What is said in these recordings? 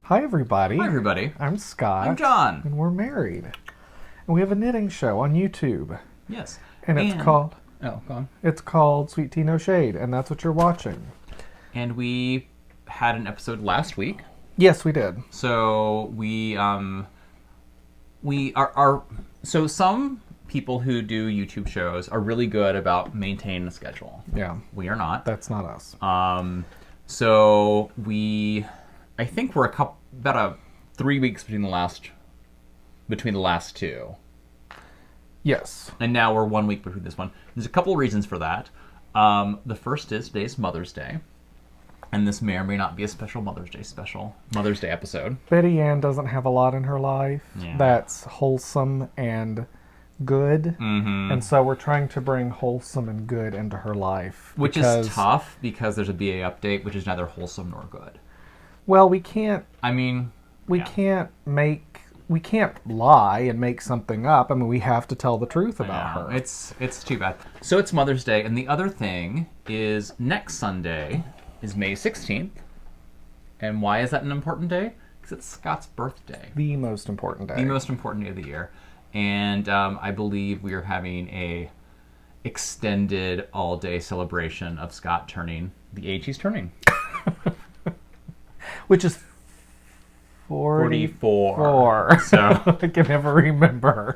Hi, everybody. Hi, everybody. I'm Scott. I'm John. And we're married. And we have a knitting show on YouTube. Yes. And it's called... Oh, go on. It's called SweetTeaNoShade, and that's what you're watching. And we had an episode last week. Yes, we did. So we are so some people who do YouTube shows are really good about maintaining a schedule. Yeah. We are not. That's not us. So I think we're about 3 weeks between the last two. Yes. And now we're 1 week between this one. There's a couple of reasons for that. The first is today's Mother's Day. And this may or may not be a special Mother's Day episode. Betty Ann doesn't have a lot in her life that's wholesome and good. Mm-hmm. And so we're trying to bring wholesome and good into her life. Which is tough because there's a BA update, which is neither wholesome nor good. Well, we can't... We can't lie and make something up. I mean, we have to tell the truth about her. It's too bad. So it's Mother's Day, and the other thing is next Sunday is May 16th. And why is that an important day? Because it's Scott's birthday. The most important day. The most important day of the year. And I believe we are having a extended all-day celebration of Scott turning the age he's turning. Which is 44. So I can never remember.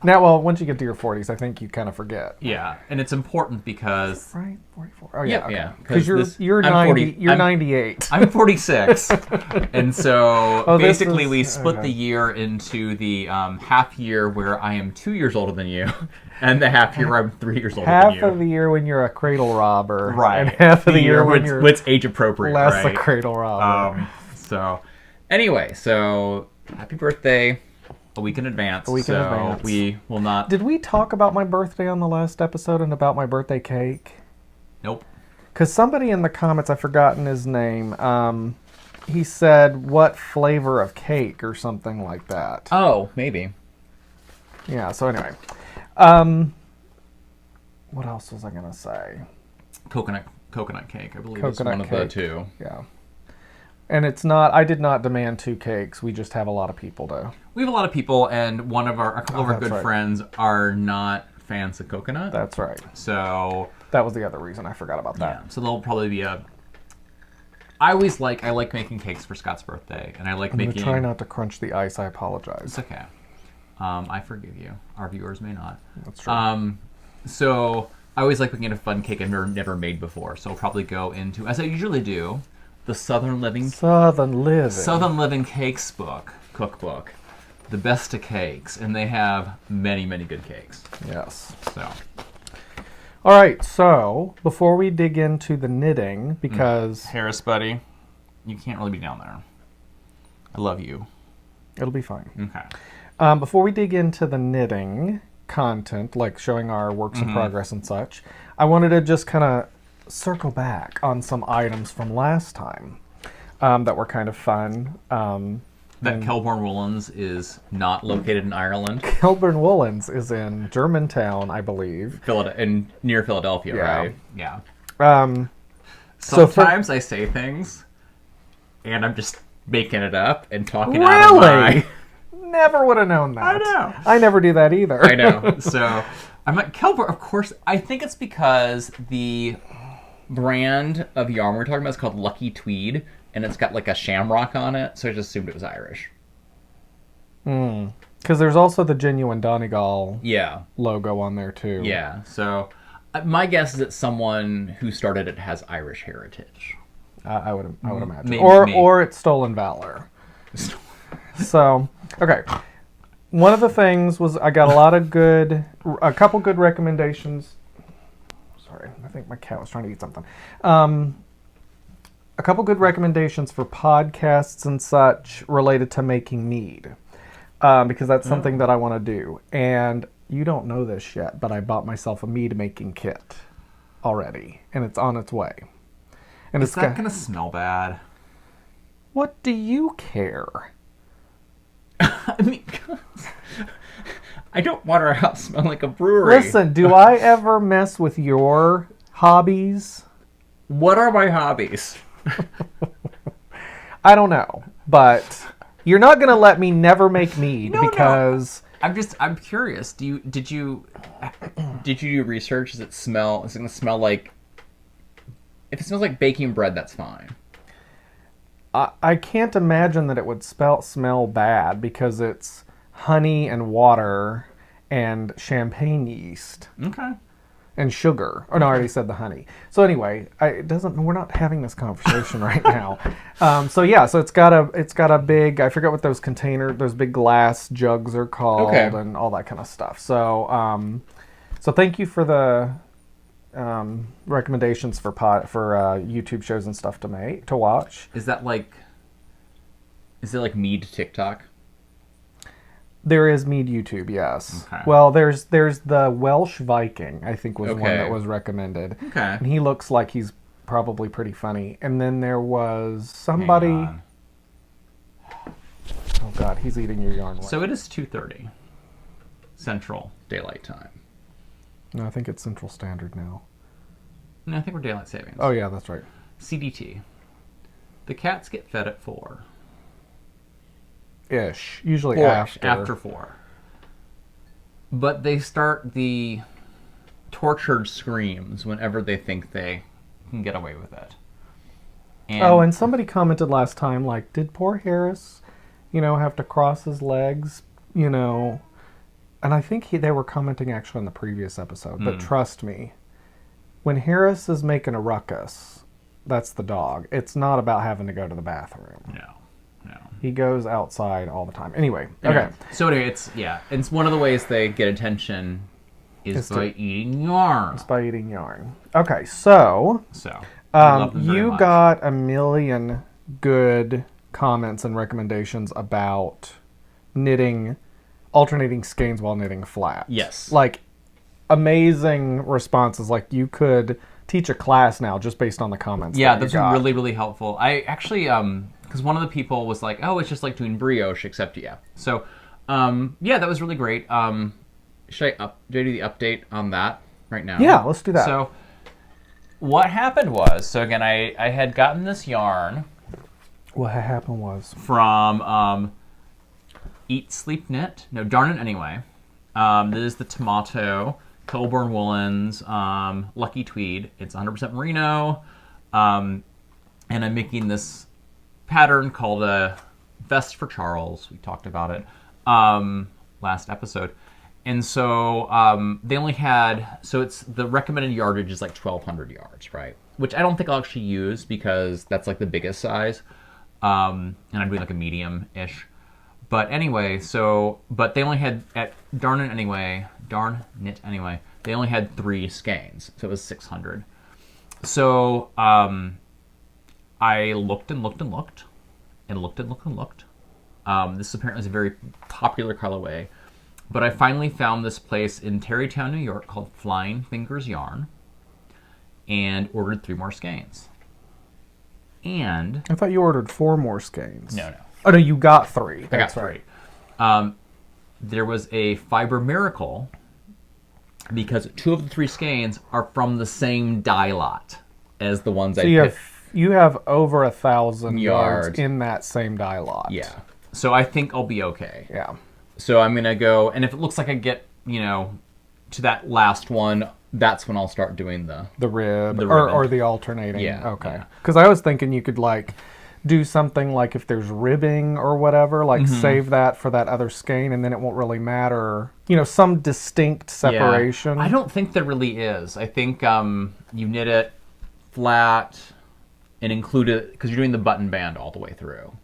Now, well, once you get to your 40s, I think you kind of forget. Yeah, and it's important because... Right? 44. Oh, yeah. Yeah. Because you're 90, you're 98. I'm 46. And so basically we split the year into the half year where I am 2 years older than you and the half year where I'm 3 years older than you. Half of the year when you're a cradle robber. Right. And half of the year when you're... What's age appropriate, less right? a cradle robber. Anyway, so happy birthday a week in advance. We will not... Did we talk about my birthday on the last episode and about my birthday cake? Nope. Because somebody in the comments, I've forgotten his name, he said, what flavor of cake or something like that. Oh, maybe. Yeah, so anyway. What else was I going to say? Coconut cake, I believe is one of the two. Yeah. And it's not, I did not demand 2 cakes. We just have a lot of people to. We have a lot of people, and a couple of our good friends are not fans of coconut. That's right. So that was the other reason I forgot about that. Yeah, so there'll probably be I like making cakes for Scott's birthday, and I'm going to try not to crunch the ice. I apologize. It's okay. I forgive you. Our viewers may not. That's true. So I always like making a fun cake I've never made before. So I'll probably go into, as I usually do, the Southern Living Cakes cookbook, the best of cakes, and they have many, many good cakes. Yes. So, all right. So before we dig into the knitting, because Harris, buddy, you can't really be down there. I love you. It'll be fine. Okay. Before we dig into the knitting content, like showing our works in progress and such, I wanted to just kind of circle back on some items from last time that were kind of fun. That Kelburn Woolens is not located in Ireland. Kelburn Woolens is in Germantown, I believe. Near Philadelphia, right? Yeah. Sometimes I say things, and I'm just making it up and talking out of my... Never would have known that. I know. I never do that either. I know. So I'm like, Kelburn, of course. I think it's because the brand of yarn we're talking about is called Lucky Tweed, and it's got like a shamrock on it, so I just assumed it was Irish. Because there's also the genuine Donegal logo on there too. Yeah, so my guess is that someone who started it has Irish heritage. I would imagine. Maybe. Or it's stolen valor. So, okay. One of the things was I got a couple good recommendations. Sorry, I think my cat was trying to eat something. A couple good recommendations for podcasts and such related to making mead. Because that's something that I want to do. And you don't know this yet, but I bought myself a mead making kit already. And it's on its way. And Is that going to smell bad? What do you care? I mean, I don't want our house to smell like a brewery. Listen, do I ever mess with your hobbies? What are my hobbies? I don't know. but you're not going to let me never make mead because... I'm curious. Did you do research? Does it smell? Is it going to smell like... If it smells like baking bread, that's fine. I can't imagine that it would smell bad because it's honey and water and champagne yeast. Okay. And sugar. Oh no, I already said the honey. So anyway, we're not having this conversation right now. So it's got a big, I forget what those big glass jugs are called, and all that kind of stuff. So so thank you for the recommendations for YouTube shows and stuff to watch. Is it like mead TikTok? There is mead YouTube, yes. Okay. Well, there's the Welsh Viking, I think was one that was recommended. Okay. And he looks like he's probably pretty funny. And then there was somebody... Oh God, he's eating your yarn. So it is 2:30 Central Daylight Time. No, I think it's Central Standard now. No, I think we're Daylight Savings. Oh yeah, that's right. CDT. The cats get fed at 4. Ish. Usually 4-ish, after 4. But they start the tortured screams whenever they think they can get away with it. And somebody commented last time, like, did poor Harris, have to cross his legs, And I think they were commenting actually on the previous episode. But trust me, when Harris is making a ruckus, that's the dog. It's not about having to go to the bathroom. No. He goes outside all the time. Anyway, okay. So anyway, it's one of the ways they get attention is by eating yarn. It's by eating yarn. Okay, so you got a million good comments and recommendations about alternating skeins while knitting flat. Yes. Like, amazing responses. Like, you could teach a class now just based on the comments. Yeah, that's really, really helpful. I actually, because one of the people was like, oh, it's just like doing brioche, except, yeah. So, that was really great. Should I do the update on that right now? Yeah, let's do that. So, what happened was, so again, I had gotten this yarn. What happened was? From Eat, Sleep, Knit. No, Darn It Anyway. This is the Tomato, Colburn Woolens, Lucky Tweed. It's 100% merino. And I'm making this pattern called a Vest for Charles. We talked about it last episode. And so they only had, so it's the recommended yardage is like 1,200 yards, right? Which I don't think I'll actually use because that's like the biggest size. And I'm doing like a medium-ish. But anyway, but they only had, at Darn It Anyway, they only had 3 skeins. So it was 600. So I looked and looked and looked and looked and looked and looked. This apparently is a very popular colorway. But I finally found this place in Tarrytown, New York called Flying Fingers Yarn and ordered 3 more skeins. And I thought you ordered 4 more skeins. No. Oh, no, you got 3. I got 3. There was a fiber miracle because 2 of the 3 skeins are from the same dye lot as the ones I picked. You have over 1,000 yards in that same dye lot. Yeah. So I think I'll be okay. Yeah. So I'm going to go, and if it looks like I get, to that last one, that's when I'll start doing the rib or the alternating. Yeah. Okay. Because I was thinking you could do something like if there's ribbing or whatever, save that for that other skein, and then it won't really matter. Some distinct separation. Yeah. I don't think there really is. I think you knit it flat and include it because you're doing the button band all the way through.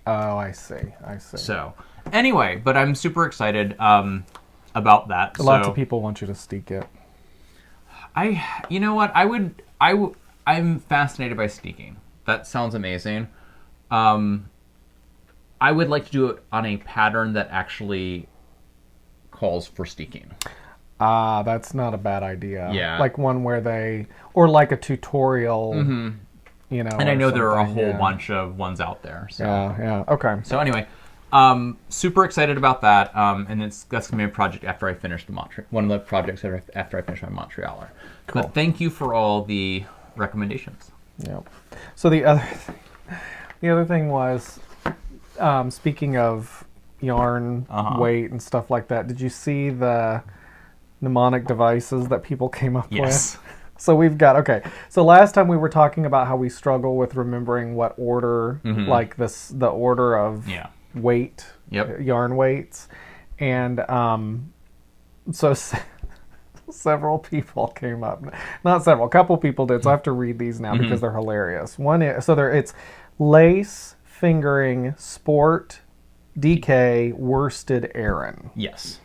Oh, I see. So anyway, but I'm super excited about that. Lots of people want you to steek it. You know what? I'm fascinated by steeking. That sounds amazing. I would like to do it on a pattern that actually calls for steeking. That's not a bad idea. Yeah. Like one where or like a tutorial, And I know there are a whole bunch of ones out there. So. Yeah, okay. So anyway, super excited about that. And that's going to be a project after I finish one of the projects after I finish my Montrealer. Cool. But thank you for all the recommendations. Yep. So the other thing was, speaking of yarn weight and stuff like that, did you see the mnemonic devices that people came up with? So we've got, so last time we were talking about how we struggle with remembering what order, like the order of weight, yarn weights. And so several people came up. Not several, a couple people did. So I have to read these now because they're hilarious. One is, it's lace, fingering, sport, DK, worsted, Aran. Yes.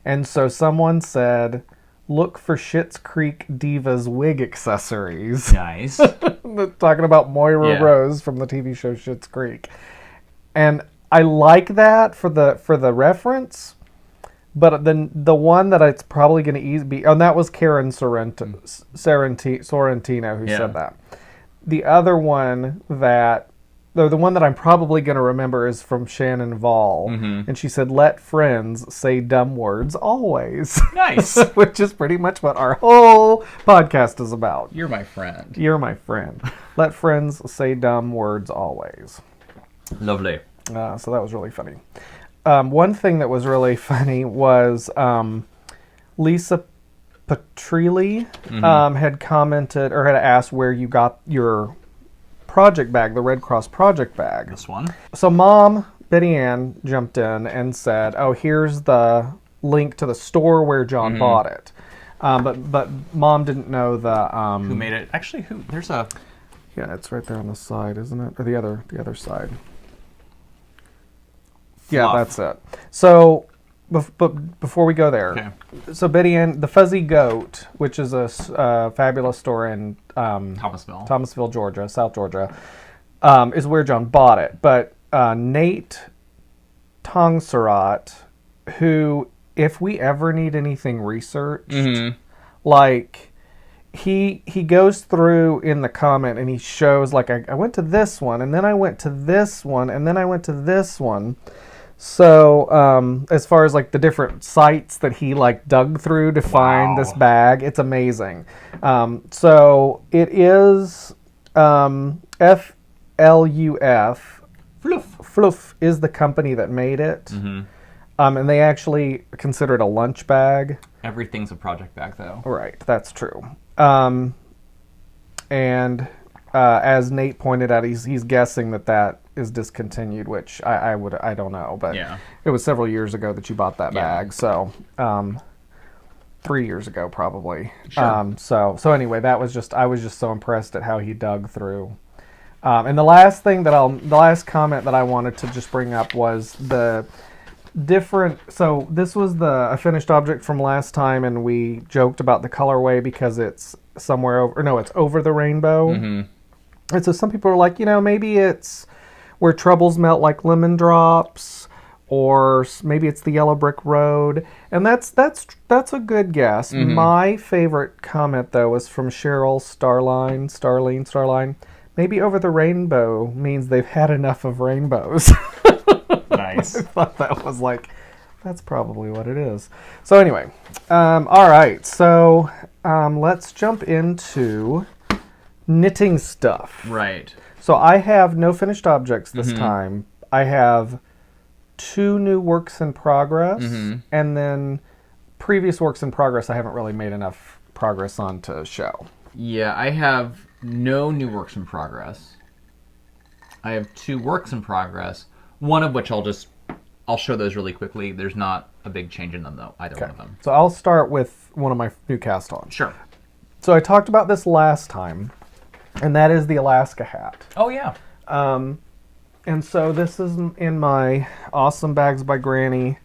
And so someone said, look for Schitt's Creek Divas wig accessories. Nice. Talking about Moira Rose from the TV show Schitt's Creek. And I like that for the reference, but the one that it's probably going to be, and that was Karen Sorrentino who said that. The other one the one that I'm probably going to remember is from Shannon Vall, and she said, let friends say dumb words always. Nice. Which is pretty much what our whole podcast is about. You're my friend. You're my friend. Let friends say dumb words always. Lovely. So that was really funny. One thing that was really funny was Lisa Petrilli had commented or had asked where you got your project bag, the Red Cross project bag. This one. So Mom, Betty Ann, jumped in and said, oh, here's the link to the store where John bought it. But Mom didn't know the... who made it? Actually, there's a... Yeah, it's right there on the side, isn't it? Or the other side. Yeah, that's it. So, but before we go there, so Betty Ann, the Fuzzy Goat, which is a fabulous store in Thomasville, Georgia, South Georgia, is where John bought it. But Nate Tongsarat, who, if we ever need anything researched, like he goes through in the comment and he shows like I went to this one and then I went to this one and then I went to this one. So, as far as like the different sites that he like dug through to find this bag, it's amazing. So it is FLUF. Fluff is the company that made it. And they actually consider it a lunch bag. Everything's a project bag, though. Right, that's true. And as Nate pointed out, he's guessing that is discontinued, which I don't know, but it was several years ago that you bought that bag, so 3 years ago probably. Sure. So anyway, I was just so impressed at how he dug through. And the last comment that I wanted to just bring up was the different. So this was a finished object from last time, and we joked about the colorway because it's somewhere over. No, it's over the rainbow. And so some people are like, maybe it's where troubles melt like lemon drops, or maybe it's the yellow brick road. And that's a good guess. My favorite comment though was from Cheryl Starline. Maybe over the rainbow means they've had enough of rainbows. Nice. I thought that was that's probably what it is. So anyway, all right. So let's jump into knitting stuff. Right. So I have no finished objects this time. I have 2 new works in progress, and then previous works in progress I haven't really made enough progress on to show. Yeah, I have no new works in progress. I have 2 works in progress, one of which I'll show those really quickly. There's not a big change in them, though, either one of them. So I'll start with one of my new cast-ons. Sure. So I talked about this last time, and that is the Alaska hat. Oh, yeah. And so this is in my Awesome Bags by Granny,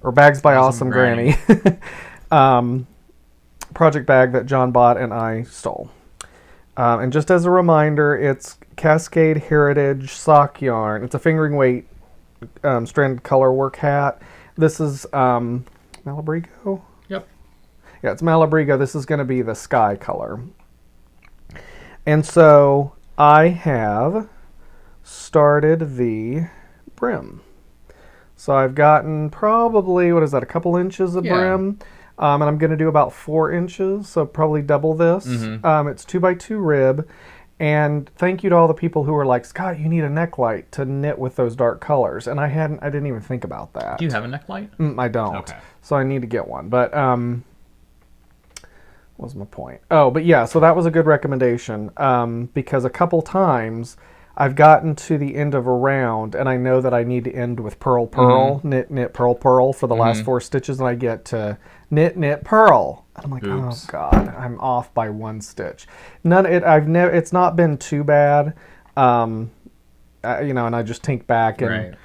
or Bags by Awesome Granny, project bag that John bought and I stole. And just as a reminder, it's Cascade Heritage sock yarn. It's a fingering weight stranded color work hat. This is Malabrigo? Yep. Yeah, it's Malabrigo. This is going to be the sky color. And so I have started the brim. So I've gotten probably, a couple inches of brim. And I'm going to do about 4 inches, so probably double this. It's 2x2 rib. And thank you to all the people who were like, Scott, you need a neck light to knit with those dark colors. And I didn't even think about that. Do you have a neck light? I don't. Okay. So I need to get one. But what was my point? Oh, but yeah, so that was a good recommendation because a couple times I've gotten to the end of a round and I know that I need to end with purl, knit, knit, purl, purl for the last 4 stitches, and I get to knit, knit, purl. And I'm like, Oops. oh God, I'm off by 1 stitch. It's not been too bad, and I just think back and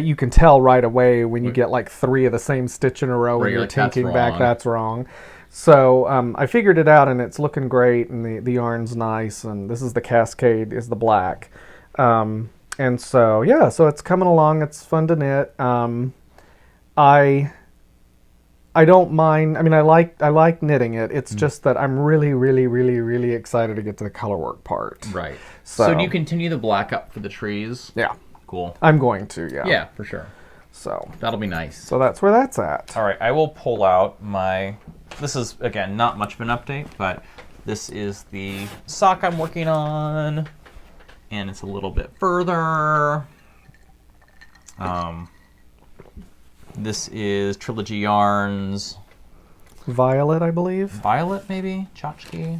you can tell right away when you get like 3 of the same stitch in a row and you're like, that's tinking back, wrong. that's wrong. So I figured it out and it's looking great and the yarn's nice, and this is the Cascade is the black. And so, yeah, so it's coming along. It's fun to knit. I don't mind. I mean, I like knitting it. It's just that I'm really, really, really, really excited to get to the color work part. Right. So So do you continue the black up for the trees? Yeah. Cool. I'm going to, yeah. Yeah, for sure. So That'll be nice. So that's where that's at. All right, I will pull out my... This is, again, not much of an update, but this is the sock I'm working on, and it's a little bit further. This is Trilogy Yarns. Violet, I believe. Violet, maybe? Tchotchke?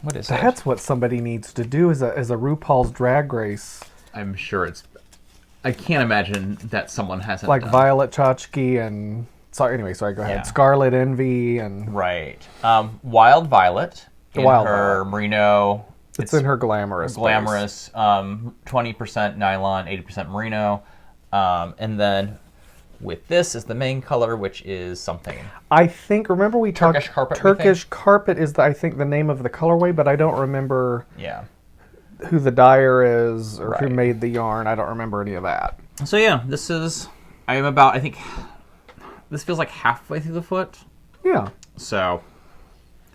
What is it? That's what somebody needs to do is a RuPaul's Drag Race. I'm sure it's... I can't imagine that someone hasn't Like done. Violet Chachki and... Sorry, go ahead. Yeah. Scarlet Envy and... Right. Wild Violet in Wild her Violet. merino. It's in her glamorous. Glamorous. 20% nylon, 80% merino. And then with this is the main color, which is something. I think, remember we talked... Turkish carpet, we Turkish carpet is, I think, the name of the colorway, but I don't remember Yeah. who the dyer is or who Right. made the yarn. I don't remember any of that. So yeah, this is... I am about, I think... This feels like halfway through the foot. Yeah. So...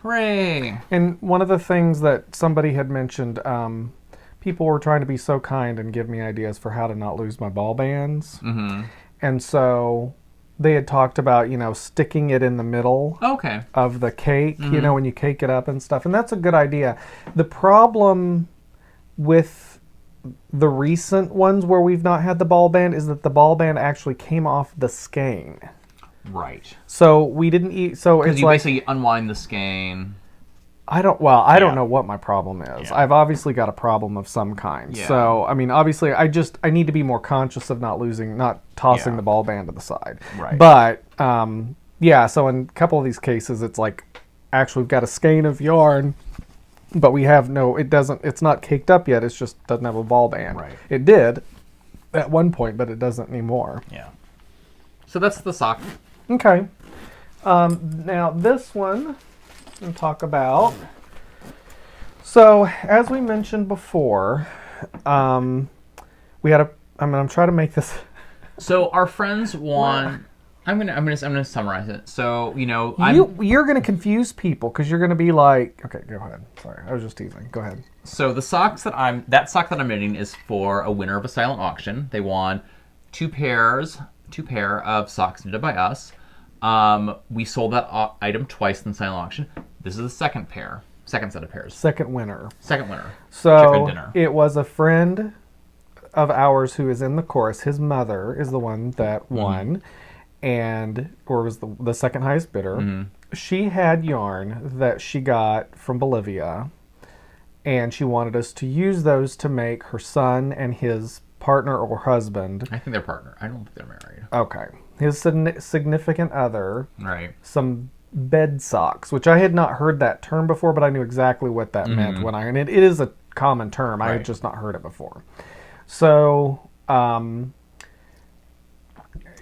Hooray! And one of the things that somebody had mentioned, people were trying to be so kind and give me ideas for how to not lose my ball bands. Mm-hmm. And so they had talked about, sticking it in the middle Okay. of the cake, when you cake it up and stuff. And that's a good idea. The problem with the recent ones where we've not had the ball band is that the ball band actually came off the skein. Right. So we didn't eat. So Because it's you like basically unwind the skein. I don't know what my problem is. Yeah. I've obviously got a problem of some kind. Yeah. So I mean, obviously, I need to be more conscious of not tossing Yeah. the ball band to the side. Right. But yeah. So in a couple of these cases, it's like actually we've got a skein of yarn, but we have it's not caked up yet. It just doesn't have a ball band. Right. It did at one point, but it doesn't anymore. Yeah. So that's the sock. Okay. Now this one we'll talk about. So as we mentioned before, we had I'm trying to make this. So our friends want. I'm gonna summarize it. So You're gonna confuse people because you're gonna be like, okay, go ahead. Sorry, I was just teasing. Go ahead. So the sock that I'm knitting is for a winner of a silent auction. They won two pair of socks knitted by us. We sold that item twice in the silent auction. This is the second set of pairs. Second winner. Second winner. So Chicken dinner. it was a friend of ours who is in the chorus. His mother is the one that won, or was the second highest bidder. She had yarn that she got from Bolivia, and she wanted us to use those to make her son and his partner or husband. I think they're partner. I don't think they're married. Okay. His significant other. Right. Some bed socks, which I had not heard that term before, but I knew exactly what that meant and it is a common term. I had just not heard it before. So,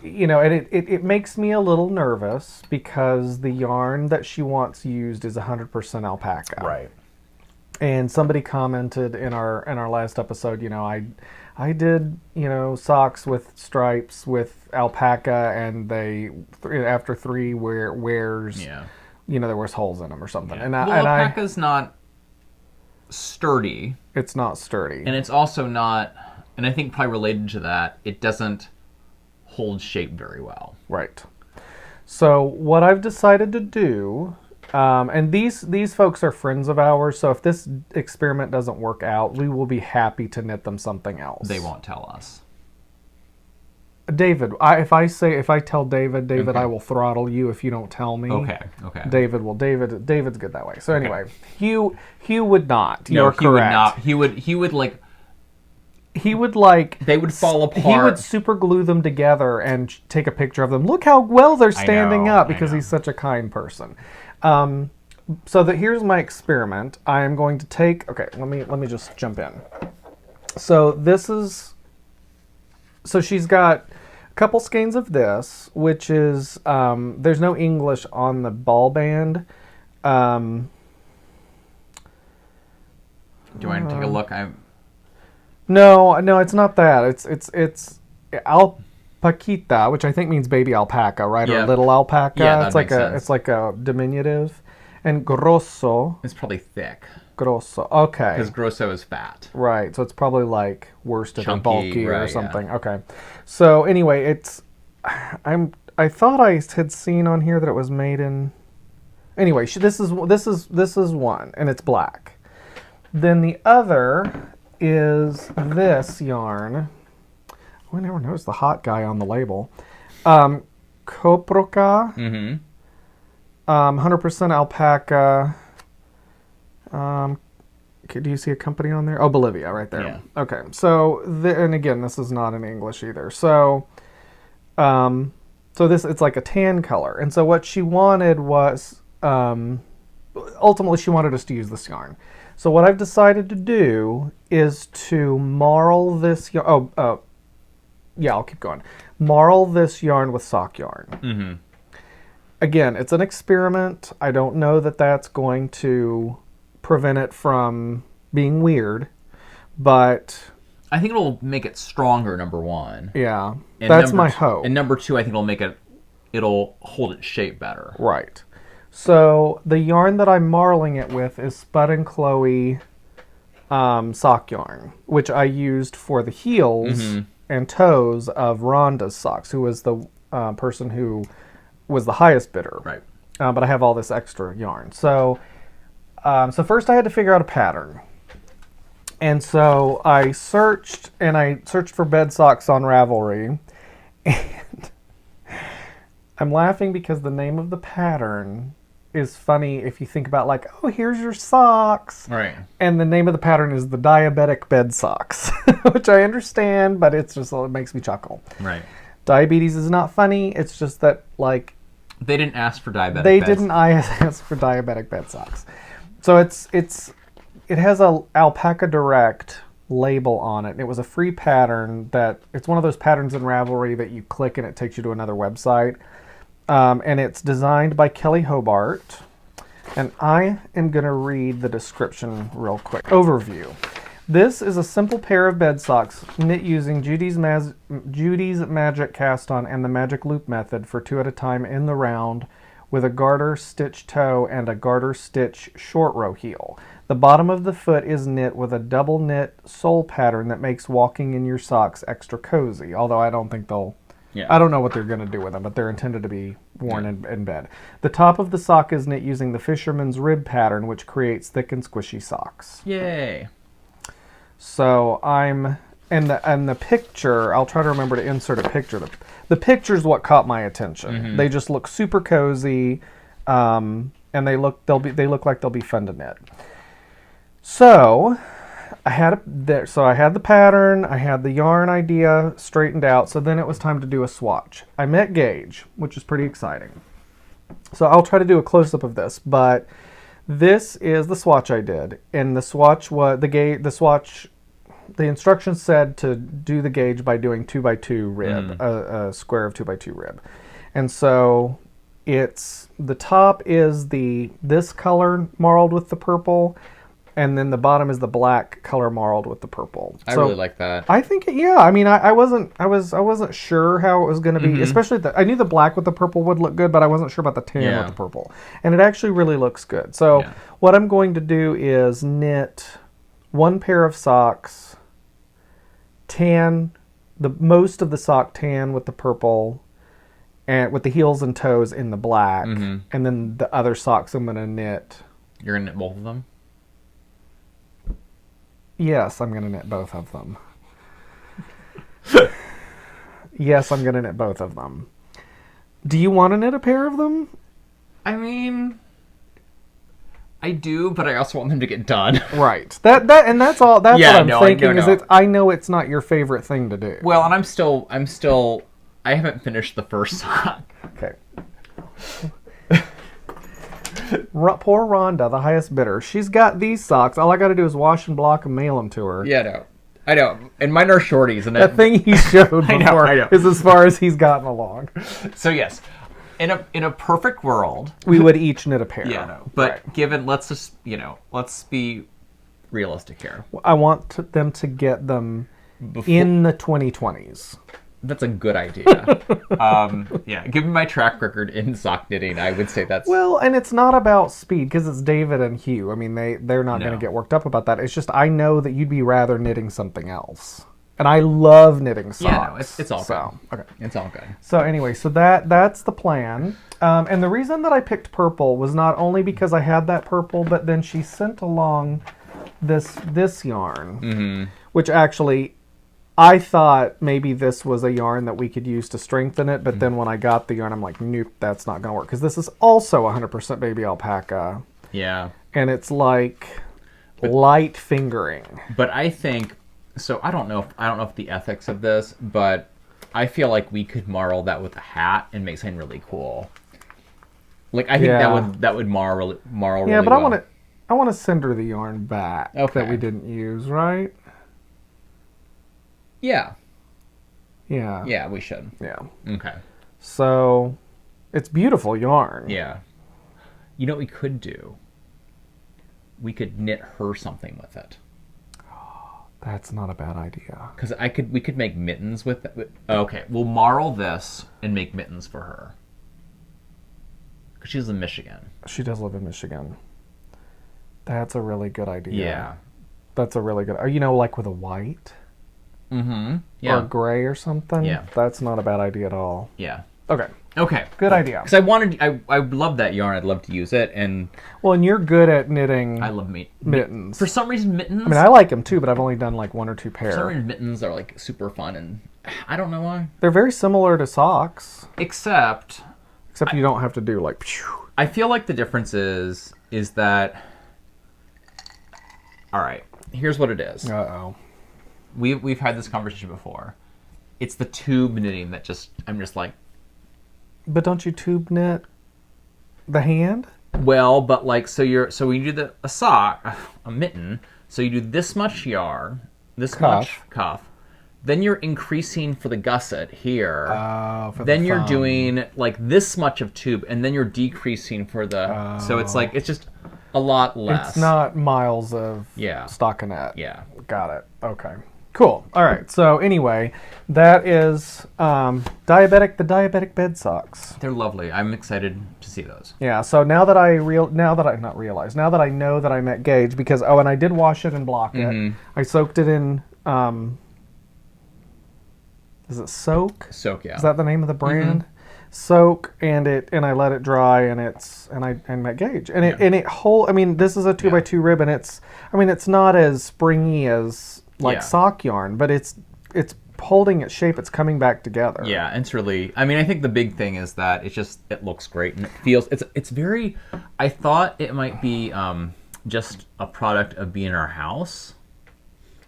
it makes me a little nervous because the yarn that she wants used is 100% alpaca. Right. And somebody commented in our last episode, I did, socks with stripes with alpaca, and they after 3 wears, there was holes in them or something. Yeah. And alpaca's not sturdy. It's not sturdy, And it's also not, and I think probably related to that, it doesn't hold shape very well. right? So what I've decided to do And these folks are friends of ours, so if this experiment doesn't work out, we will be happy to knit them something else. They won't tell us. David, if I tell David, Okay. I will throttle you if you don't tell me. Okay. David's good that way. So anyway, Hugh would not. No, You're he would correct. not. He would like. He would like. They would fall apart. He would super glue them together and take a picture of them. Look how well they're standing up because he's such a kind person. So here's my experiment. I am going to take. Okay, let me just jump in. So this is. So she's got a couple skeins of this, which is there's no English on the ball band. Do you want to take a look? No, it's not that. It's Alpaquita, which I think means baby alpaca, right? Yeah. Or little alpaca. Yeah, that it's like makes sense. It's like a diminutive. And grosso. It's probably thick. Grosso. Okay. Because grosso is fat. Right. So it's probably like worsted or Chunky, bulky or right, something. Yeah. Okay. So anyway, I thought I had seen on here that it was made in. Anyway, this is one, and it's black. Then the other is this yarn. I never noticed the hot guy on the label. Coproca. Mm-hmm. 100% alpaca. Do you see a company on there? Oh, Bolivia, right there. Yeah. Okay. So, and again, this is not in English either. So, it's like a tan color. And so what she wanted was, ultimately she wanted us to use this yarn. So what I've decided to do is to marl this yarn. Yeah, I'll keep going. Marl this yarn with sock yarn. Mm-hmm. Again, it's an experiment. I don't know that that's going to prevent it from being weird, but I think it'll make it stronger, number one. yeah, And that's my two- hope. And number two, I think it'll hold its shape better. Right. So the yarn that I'm marling it with is Spud and Chloe sock yarn, which I used for the heels and toes of Rhonda's socks, who was the person who was the highest bidder. Right. But I have all this extra yarn. So first I had to figure out a pattern. And so I searched for bed socks on Ravelry. And I'm laughing because the name of the pattern is funny if you think about like, oh, here's your socks. Right. And the name of the pattern is the diabetic bed socks, which I understand, but it makes me chuckle. Right. Diabetes is not funny. It's just that like They didn't ask for diabetic. they beds. didn't ask for diabetic bed socks. So it has a Alpaca Direct label on it. And it was a free pattern it's one of those patterns in Ravelry that you click and it takes you to another website. And it's designed by Kelley Hobart. And I am going to read the description real quick. Overview. This is a simple pair of bed socks knit using Judy's Magic Cast-On and the Magic Loop method for 2 at a time in the round with a garter stitch toe and a garter stitch short row heel. The bottom of the foot is knit with a double knit sole pattern that makes walking in your socks extra cozy, although I don't think I don't know what they're going to do with them, but they're intended to be worn in bed. The top of the sock is knit using the fisherman's rib pattern, which creates thick and squishy socks. Yay. So and the picture, I'll try to remember to insert a picture. The picture's what caught my attention. Mm-hmm. They just look super cozy, and they look like they'll be fun to knit. So I had the pattern, I had the yarn idea straightened out, so then it was time to do a swatch. I met Gage, which is pretty exciting. So I'll try to do a close-up of this, but this is the swatch I did. And the swatch was, the instructions said to do the gauge by doing 2x2 rib, a square of 2x2 rib. And so the top is this color marled with the purple, and then the bottom is the black color marled with the purple. I really like that. I think, yeah. I mean, I wasn't sure how it was going to be. Especially I knew the black with the purple would look good, but I wasn't sure about the tan with the purple. And it actually really looks good. So what I'm going to do is knit one pair of socks, tan most of the sock tan with the purple, and with the heels and toes in the black, Mm-hmm. and then the other socks I'm going to knit. You're gonna knit both of them? Yes, I'm going to knit both of them. Yes, I'm going to knit both of them. Do you want to knit a pair of them? I mean, I do, but I also want them to get done. Right. That's all. That's Yeah, what I'm no, thinking. no. I know it's not your favorite thing to do. Well, and I haven't finished the first sock. Okay. Poor Rhonda, the highest bidder. She's got these socks. All I got to do is wash and block and mail them to her. Yeah, no. I know. And mine are shorties. And That thing he showed before I know. is as far as he's gotten along. So, yes. In a perfect world, We would each knit a pair. yeah, no. But Right. given, let's be realistic here. I want them to get them Before, in the 2020s. That's a good idea. Yeah, given my track record in sock knitting, I would say that's... Well, and it's not about speed because it's David and Hugh. I mean, they're not going to No. get worked up about that. It's just I know that you'd be rather knitting something else. And I love knitting socks. Yeah, no, it's all so, good. okay. It's all good. So anyway, so that's the plan. And the reason that I picked purple was not only because I had that purple, but then she sent along this yarn, which actually I thought maybe this was a yarn that we could use to strengthen it. But then when I got the yarn, I'm like, nope, that's not going to work. Because this is also 100% baby alpaca. Yeah. And it's like light fingering. But I think... So I don't know if the ethics of this, but I feel like we could marl that with a hat and make something really cool. Like I think that would marl really Yeah, but well. I want to send her the yarn back Okay. that we didn't use, right? Yeah. Yeah. Yeah, we should. Yeah. Okay. So it's beautiful yarn. Yeah. You know what we could do? We could knit her something with it. That's not a bad idea. Because we could make mittens with it. Okay, we'll marl this and make mittens for her. Because she's in Michigan. She does live in Michigan. That's a really good idea. Yeah. That's a really good... You know, like with a white? Mm-hmm. Yeah. Or gray or something? Yeah. That's not a bad idea at all. Yeah. Okay. Okay. Good idea. Because I love that yarn. I'd love to use it, and Well, and you're good at knitting I love mittens. For some reason, mittens. I mean, I like them too, but I've only done like one or two for some pair. reason, mittens are like super fun, and I don't know why. They're very similar to socks, Except except you don't have to do like... Phew. I feel like the difference is that. All right, here's what it is. Uh-oh. We've had this conversation before. It's the tube knitting that I'm just like. But don't you tube knit the hand? Well, but like so when you do a sock, a mitten, so you do this much yarn, this much cuff, then you're increasing for the gusset here. Then you're doing like this much of tube, and then you're decreasing for the. So it's like it's just a lot less. It's not miles of Yeah. stockinette. Yeah. Got it. Okay. Cool. All right. So anyway, that is the diabetic bed socks. They're lovely. I'm excited to see those. Yeah. So now that I know that I met Gage because and I did wash it and block it. I soaked it in. Is it Soak? Soak, yeah. Is that the name of the brand? Soak and I let it dry and I met Gage and it whole. I mean, this is a 2x2 ribbon. It's not as springy as like sock yarn, but it's holding its shape. It's coming back together. Yeah, it's really. I mean, I think the big thing is that it looks great and it feels. It's very. I thought it might be just a product of being in our house,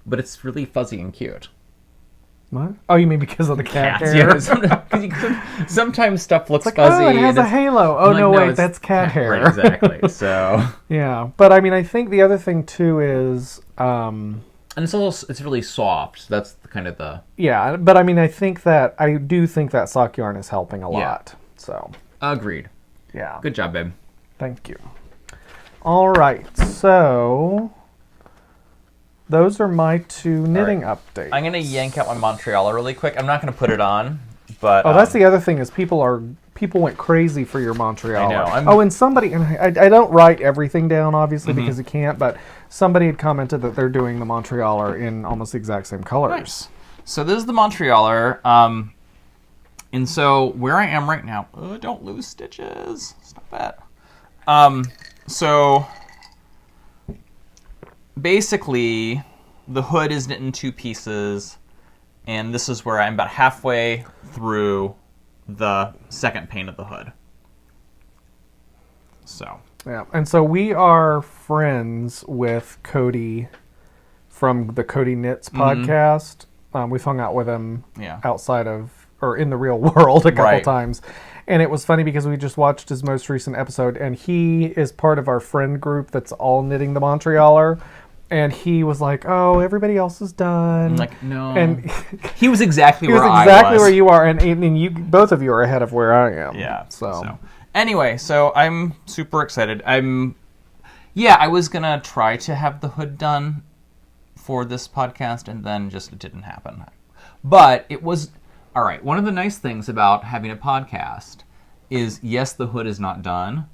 but it's really fuzzy and cute. What? Oh, you mean because of the cat Cats, hair? yeah. Sometimes stuff looks Like, fuzzy. oh, it has and a it's- halo. Oh, I'm no, like, wait, it's that's cat hair. Right, exactly. So. Yeah, but I mean, I think the other thing too is, And it's really soft. So that's kind of the. yeah, but I mean, I do think that sock yarn is helping a lot. So, Agreed. yeah. Good job, babe. Thank you. All right, so those are my two knitting updates. I'm gonna yank out my Montrealer really quick. I'm not gonna put it on, but Oh, that's the other thing is people went crazy for your Montreal. I know, Oh, and somebody, and I don't write everything down obviously because you can't, but somebody had commented that they're doing the Montrealer in almost the exact same colors. Nice. So this is the Montrealer. And so where I am right now, don't lose stitches. Stop that. So basically, the hood is knit in 2 pieces, and this is where I'm about halfway through the second pane of the hood. So. Yeah, and so we are friends with Cody from the Cody Knits podcast. We've hung out with him outside of, or in the real world a couple times. And it was funny because we just watched his most recent episode, and he is part of our friend group that's all knitting the Montrealer. And he was like, "Oh, everybody else is done." I'm like, no. And he was exactly where I was. exactly where you are, and you both of you are ahead of where I am. Yeah. So. Anyway, so I'm super excited. I was gonna try to have the hood done for this podcast, and then just it didn't happen. But it was all right. One of the nice things about having a podcast is, yes, the hood is not done,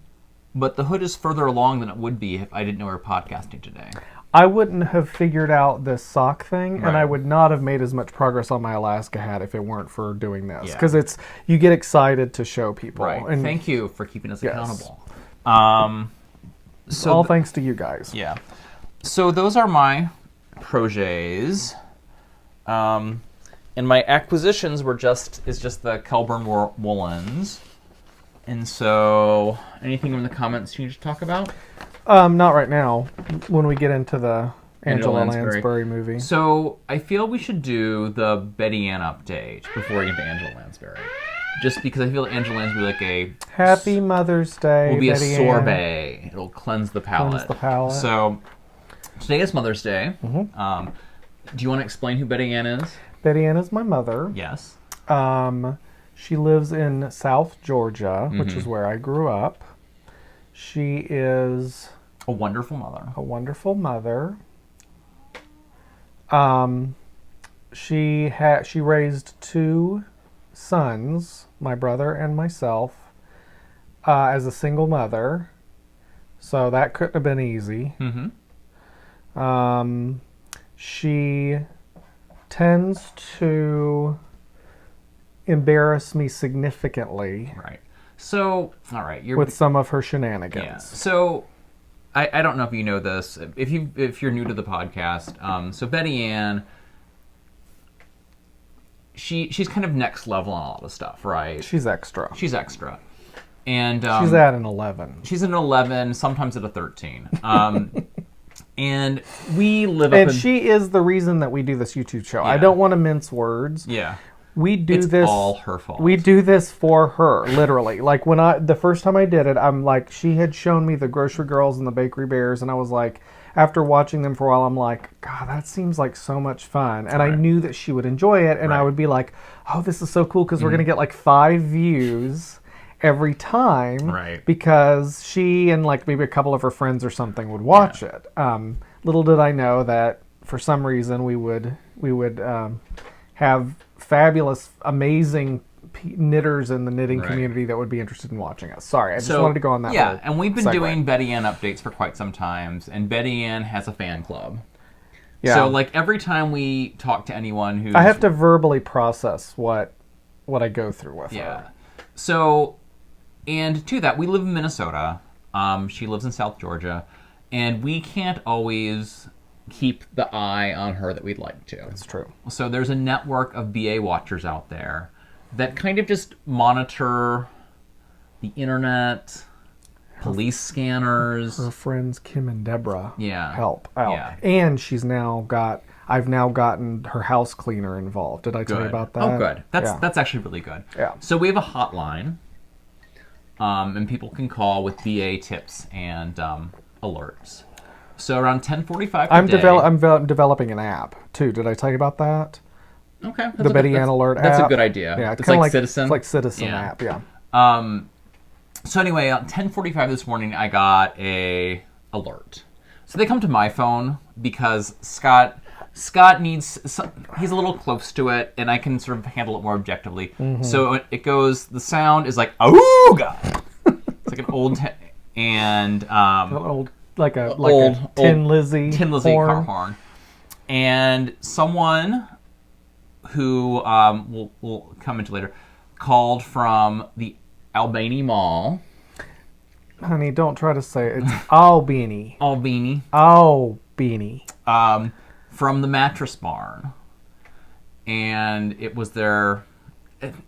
but the hood is further along than it would be if I didn't know we were podcasting today. I wouldn't have figured out this sock thing, and I would not have made as much progress on my Alaska hat if it weren't for doing this. Because you get excited to show people. Right. And thank you for keeping us accountable. So all thanks to you guys. Yeah. So those are my projets. And my acquisitions is just the Kelburn woolens. And so, anything in the comments you need to talk about? Not right now. When we get into the Angela Lansbury movie. So I feel we should do the Betty Ann update before we get to Angela Lansbury. Just because I feel like Angela Lansbury like a Happy Mother's Day. Will be Betty a sorbet. It'll cleanse the palate. So today is Mother's Day. Mm-hmm. Do you want to explain who Betty Ann is? Betty Ann is my mother. Yes. She lives in South Georgia, which is where I grew up. She is a wonderful mother. A wonderful mother. She raised 2 sons, my brother and myself, as a single mother. So that couldn't have been easy. Mm-hmm. She tends to embarrass me significantly. Right. So, all right, with some of her shenanigans. Yeah. So, I don't know if you know this. If you're new to the podcast, so Betty Ann, she's kind of next level on all the stuff, right? She's extra. And she's at an 11. She's an 11, sometimes at a 13. And we live up and she is the reason that we do this YouTube show. I don't want to mince words. Yeah. We do it's this. All her fault. We do this for her, literally. Like the first time I did it, I'm like, she had shown me the Grocery Girls and the Bakery Bears, and I was like, after watching them for a while, I'm like, God, that seems like so much fun. And I knew that she would enjoy it, and I would be like, oh, this is so cool because we're gonna get like 5 views every time, because she and like maybe a couple of her friends or something would watch it. Little did I know that for some reason we would have fabulous, amazing knitters in the knitting community that would be interested in watching us. Sorry, I just wanted to go on that. Yeah, and we've been doing Betty Ann updates for quite some time, and Betty Ann has a fan club. Yeah. So like every time we talk to anyone who I have to verbally process what I go through with her. So, and to that, we live in Minnesota. She lives in South Georgia, and we can't always keep the eye on her that we'd like to. That's true. So there's a network of BA watchers out there that kind of just monitor the internet, police scanners. Her friends Kim and Deborah help out. Yeah. And I've now gotten her house cleaner involved. Did I tell you about that? Oh, good. That's actually really good. Yeah. So we have a hotline, and people can call with BA tips and alerts. So around 10:45 I'm developing an app too. Did I tell you about that? Okay. The Betty Ann alert app. That's a good idea. Yeah, it's like Citizen. It's like Citizen app. Yeah. So anyway, at 10:45 this morning, I got a alert. So they come to my phone because Scott needs. He's a little close to it, and I can sort of handle it more objectively. Mm-hmm. So it goes. The sound is like, oh god. It's like an old and like a Tin Lizzy car horn, and someone who will come into later called from the Albany Mall. Honey, don't try to say it. It's Albany. Albany. Albany. From the Mattress Barn. And it was their...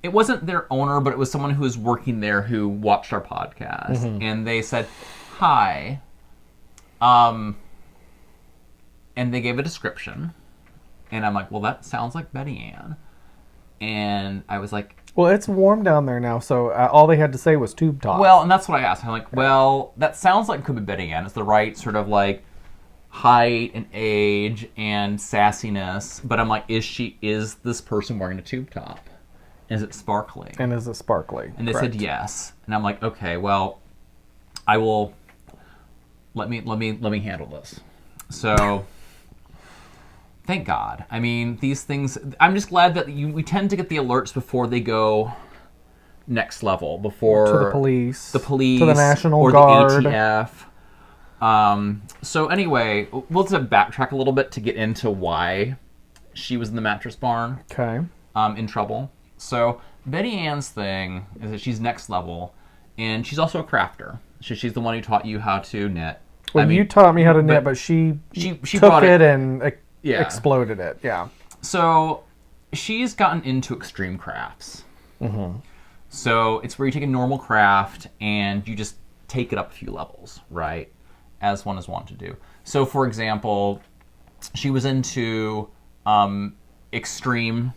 It wasn't their owner, but it was someone who was working there who watched our podcast. Mm-hmm. And they said, hi. And they gave a description. And I'm like, well, that sounds like Betty Ann. And I was like... Well, it's warm down there now, so all they had to say was tube top. Well, and that's what I asked. I'm like, well, that sounds like it could be Betty Ann. It's the right sort of like height and age and sassiness. But I'm like, is this person wearing a tube top? Is it sparkly? And is it sparkly? And they Correct. said yes. And I'm like, okay, well, I will... Let me handle this. So... Thank God. I mean, these things... I'm just glad that we tend to get the alerts before they go next level. Before... To the police. The police. To the National or Guard. the ATF. So anyway, we'll have to backtrack a little bit to get into why she was in the Mattress Barn. Okay. In trouble. So Betty Ann's thing is that she's next level, and she's also a crafter. So she's the one who taught you how to knit. Well, you taught me how to knit, but she took it and... exploded it, yeah. So she's gotten into extreme crafts. Mm-hmm. So it's where you take a normal craft and you just take it up a few levels, right? As one is wont to do. So, for example, she was into extreme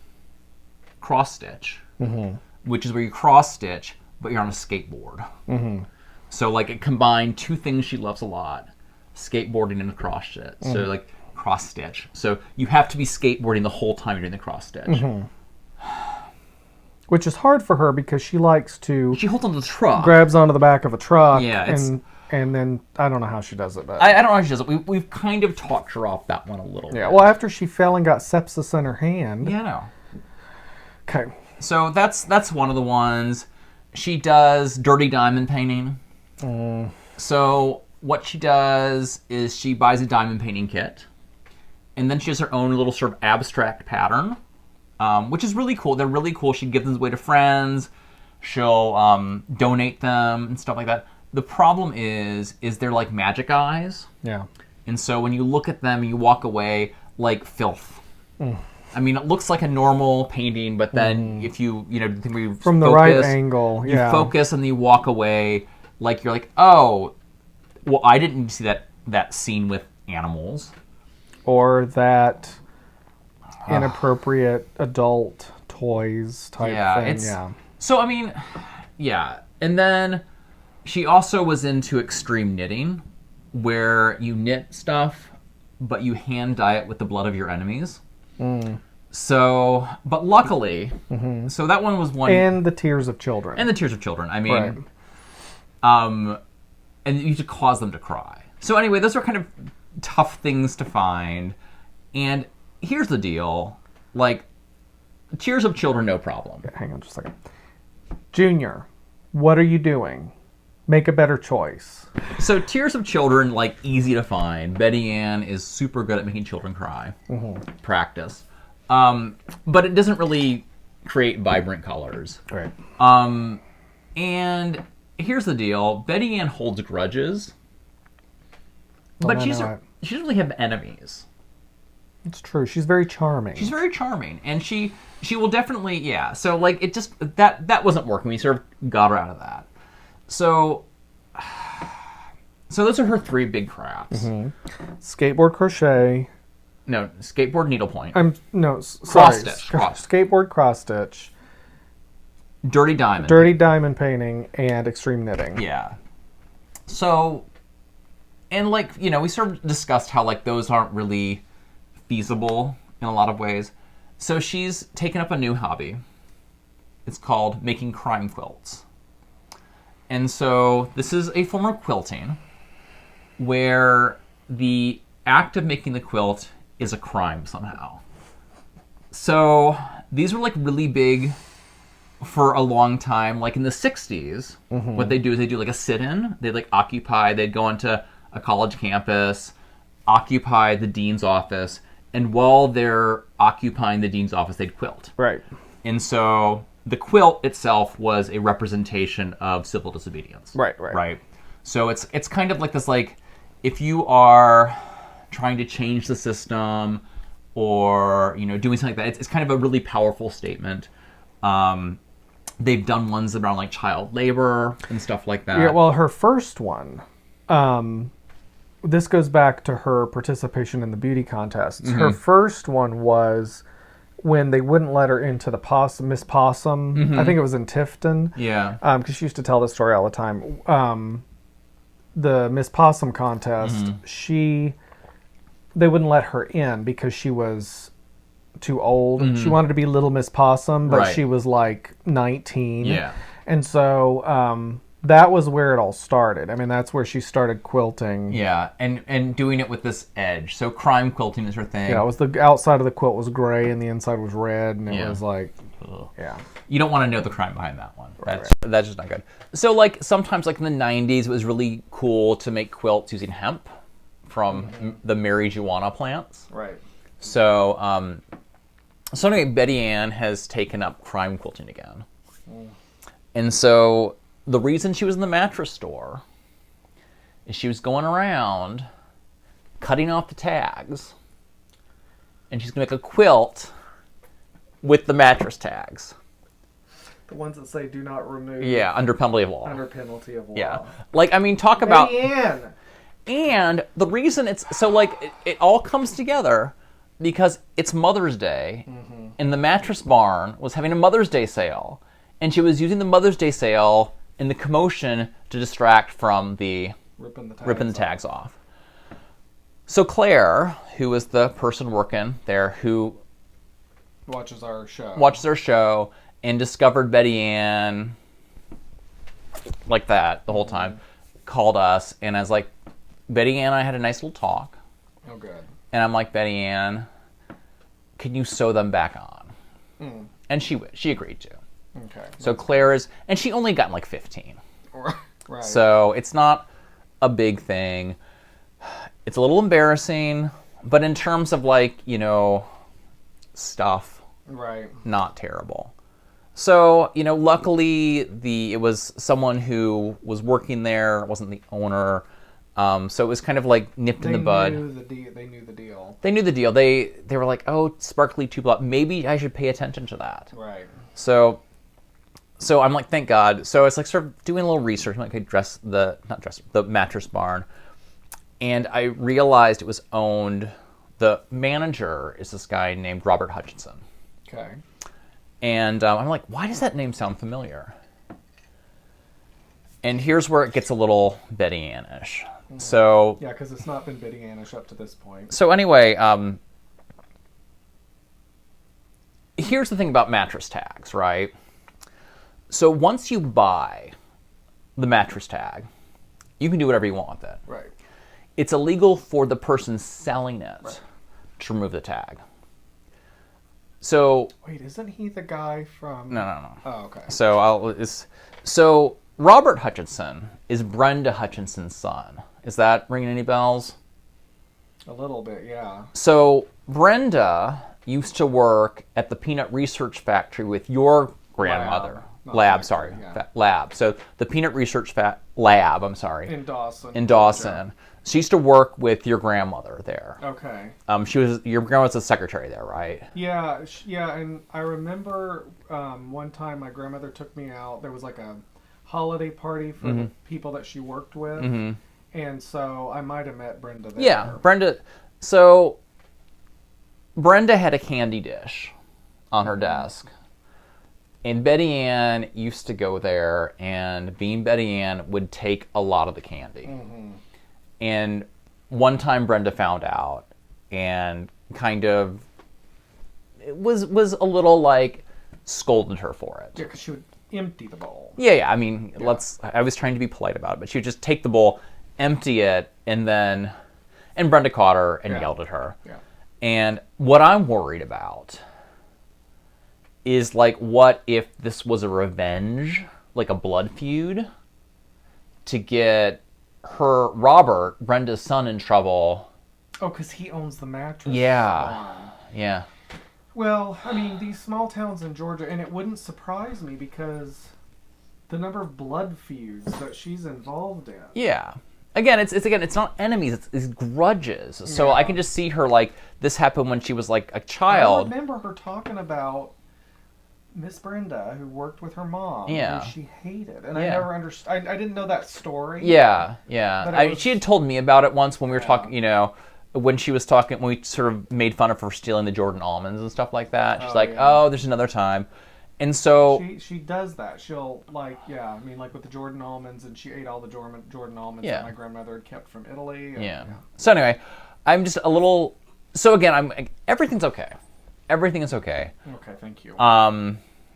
cross-stitch, mm-hmm. which is where you cross-stitch, but you're on a skateboard. Mm-hmm. So, like, it combined two things she loves a lot, skateboarding and cross-stitch. Mm-hmm. So, like... cross-stitch. So you have to be skateboarding the whole time you're doing the cross-stitch. Mm-hmm. Which is hard for her because she likes to... She holds onto the truck. Grabs onto the back of a truck. Yeah, and then, I don't know how she does it. But I don't know how she does it. We've kind of talked her off that one a little bit. Yeah, well, after she fell and got sepsis in her hand. Yeah, I know. Okay. So that's one of the ones. She does dirty diamond painting. So what she does is she buys a diamond painting kit. And then she has her own little sort of abstract pattern, which is really cool. They're really cool. She gives them away to friends. She'll donate them and stuff like that. The problem is they're like magic eyes. Yeah. And so when you look at them, you walk away like filth. I mean, it looks like a normal painting, but then if you from the right angle, you focus and you walk away like you're like, oh, well, I didn't need to see that scene with animals. Or that inappropriate adult toys type thing. Yeah. So, I mean, yeah. And then she also was into extreme knitting, where you knit stuff, but you hand dye it with the blood of your enemies. So, but luckily, so that one was one... And the tears of children. And the tears of children. I mean, and you should cause them to cry. So anyway, those are kind of tough things to find. And here's the deal. Like, tears of children, no problem. Okay, hang on just a second. Junior, what are you doing? Make a better choice. So tears of children, like, easy to find. Betty Ann is super good at making children cry. Practice. But it doesn't really create vibrant colors. Right. And here's the deal. Betty Ann holds grudges. But she doesn't really have enemies. It's true. She's very charming. She's very charming. And she will definitely, yeah. So, like, it just, that wasn't working. We sort of got her out of that. So those are her three big crafts. Skateboard crochet. No, skateboard needlepoint. Cross-stitch. Skateboard cross-stitch. Dirty diamond. Dirty diamond painting and extreme knitting. Yeah. So... And, like, we sort of discussed how, like, those aren't really feasible in a lot of ways. So she's taken up a new hobby. It's called making crime quilts. And so this is a form of quilting where the act of making the quilt is a crime somehow. So these were, like, really big for a long time. Like, in the 60s, what they do is they do, like, a sit-in. They'd, like, they'd go into a college campus, occupy the dean's office, and while they're occupying the dean's office, they'd quilt. Right. And so the quilt itself was a representation of civil disobedience. Right. So it's kind of like this, like, if you are trying to change the system or, doing something like that, it's kind of a really powerful statement. They've done ones around, like, child labor and stuff like that. Yeah, well, her first one, this goes back to her participation in the beauty contests. Her first one was when they wouldn't let her into the Miss Possum. I think it was in Tifton. Yeah. Because she used to tell this story all the time. The Miss Possum contest, they wouldn't let her in because she was too old. She wanted to be Little Miss Possum, but she was like 19. Yeah. And so that was where it all started. I mean, that's where she started quilting. Yeah, and doing it with this edge. So crime quilting is her thing. Yeah, it was the outside of the quilt was gray and the inside was red, and it was like, You don't want to know the crime behind that one. Right. That's just not good. So, like, sometimes, like, in the 90s, it was really cool to make quilts using hemp from the marijuana plants. Right. So, anyway, Betty Ann has taken up crime quilting again. And so, the reason she was in the mattress store is she was going around cutting off the tags, and she's going to make a quilt with the mattress tags. The ones that say do not remove. Yeah, under penalty of law. Under penalty of law. Yeah. Like, I mean, talk about... Betty Ann! And the reason it's... So, like, it all comes together because it's Mother's Day, and the mattress barn was having a Mother's Day sale, and she was using the Mother's Day sale in the commotion to distract from the ripping the tags off. So Claire, who was the person working there who... Watches our show and discovered Betty Ann like that the whole time, called us, and I was like, Betty Ann and I had a nice little talk. Oh, good. And I'm like, Betty Ann, can you sew them back on? And she agreed to. Okay. So Claire is, and she only got like 15. Right. So it's not a big thing. It's a little embarrassing, but in terms of, like, stuff, right, not terrible. So, luckily it was someone who was working there, it wasn't the owner. So it was kind of like nipped in the bud. They knew the deal. They knew the deal. They were like, oh, sparkly two-blot, maybe I should pay attention to that. Right. So I'm like, thank God. So it's like sort of doing a little research. I'm like, the mattress barn. And I realized it was owned, the manager is this guy named Robert Hutchinson. Okay. And I'm like, why does that name sound familiar? And here's where it gets a little Betty Ann-ish. So yeah, because it's not been Betty Ann-ish up to this point. So anyway, here's the thing about mattress tags, right? So once you buy the mattress tag, you can do whatever you want with it. Right. It's illegal for the person selling it to remove the tag. So wait, isn't he the guy from? No. Oh, okay. So Robert Hutchinson is Brenda Hutchinson's son. Is that ringing any bells? A little bit, yeah. So Brenda used to work at the peanut research factory with your grandmother. Lab. So the peanut research lab, in Dawson. She used to work with your grandmother there. Okay. Your grandmother's a secretary there, right? Yeah, and I remember one time my grandmother took me out. There was like a holiday party for the people that she worked with, and so I might have met Brenda there. Yeah, Brenda. So Brenda had a candy dish on her desk. And Betty Ann used to go there, and being Betty Ann would take a lot of the candy. And one time Brenda found out, and kind of it was a little like scolded her for it. Yeah, because she would empty the bowl. Yeah. I mean, I was trying to be polite about it, but she would just take the bowl, empty it, and Brenda caught her and yelled at her. Yeah. And what I'm worried about is, like, what if this was a revenge, like a blood feud, to get Robert, Brenda's son, in trouble. Oh, because he owns the mattress. Yeah. Yeah. Well, I mean, these small towns in Georgia, and it wouldn't surprise me because the number of blood feuds that she's involved in. Yeah. Again, it's not enemies, it's grudges. So Yeah. I can just see her like this happened when she was like a I child. remember her talking about Miss Brenda, who worked with her mom, Yeah. who she hated, and Yeah. I never understood. I didn't know that story. Yeah. But She had told me about it once when we were Yeah. talking, when she was talking, when we sort of made fun of her stealing the Jordan almonds and stuff like that. She's like, yeah. oh, there's another time. And so... She does that. She'll, like with the Jordan almonds, and she ate all the Jordan almonds Yeah. that my grandmother had kept from Italy. And, Yeah. So anyway, I'm just a little... So again, everything's okay. Everything is okay. Okay, thank you.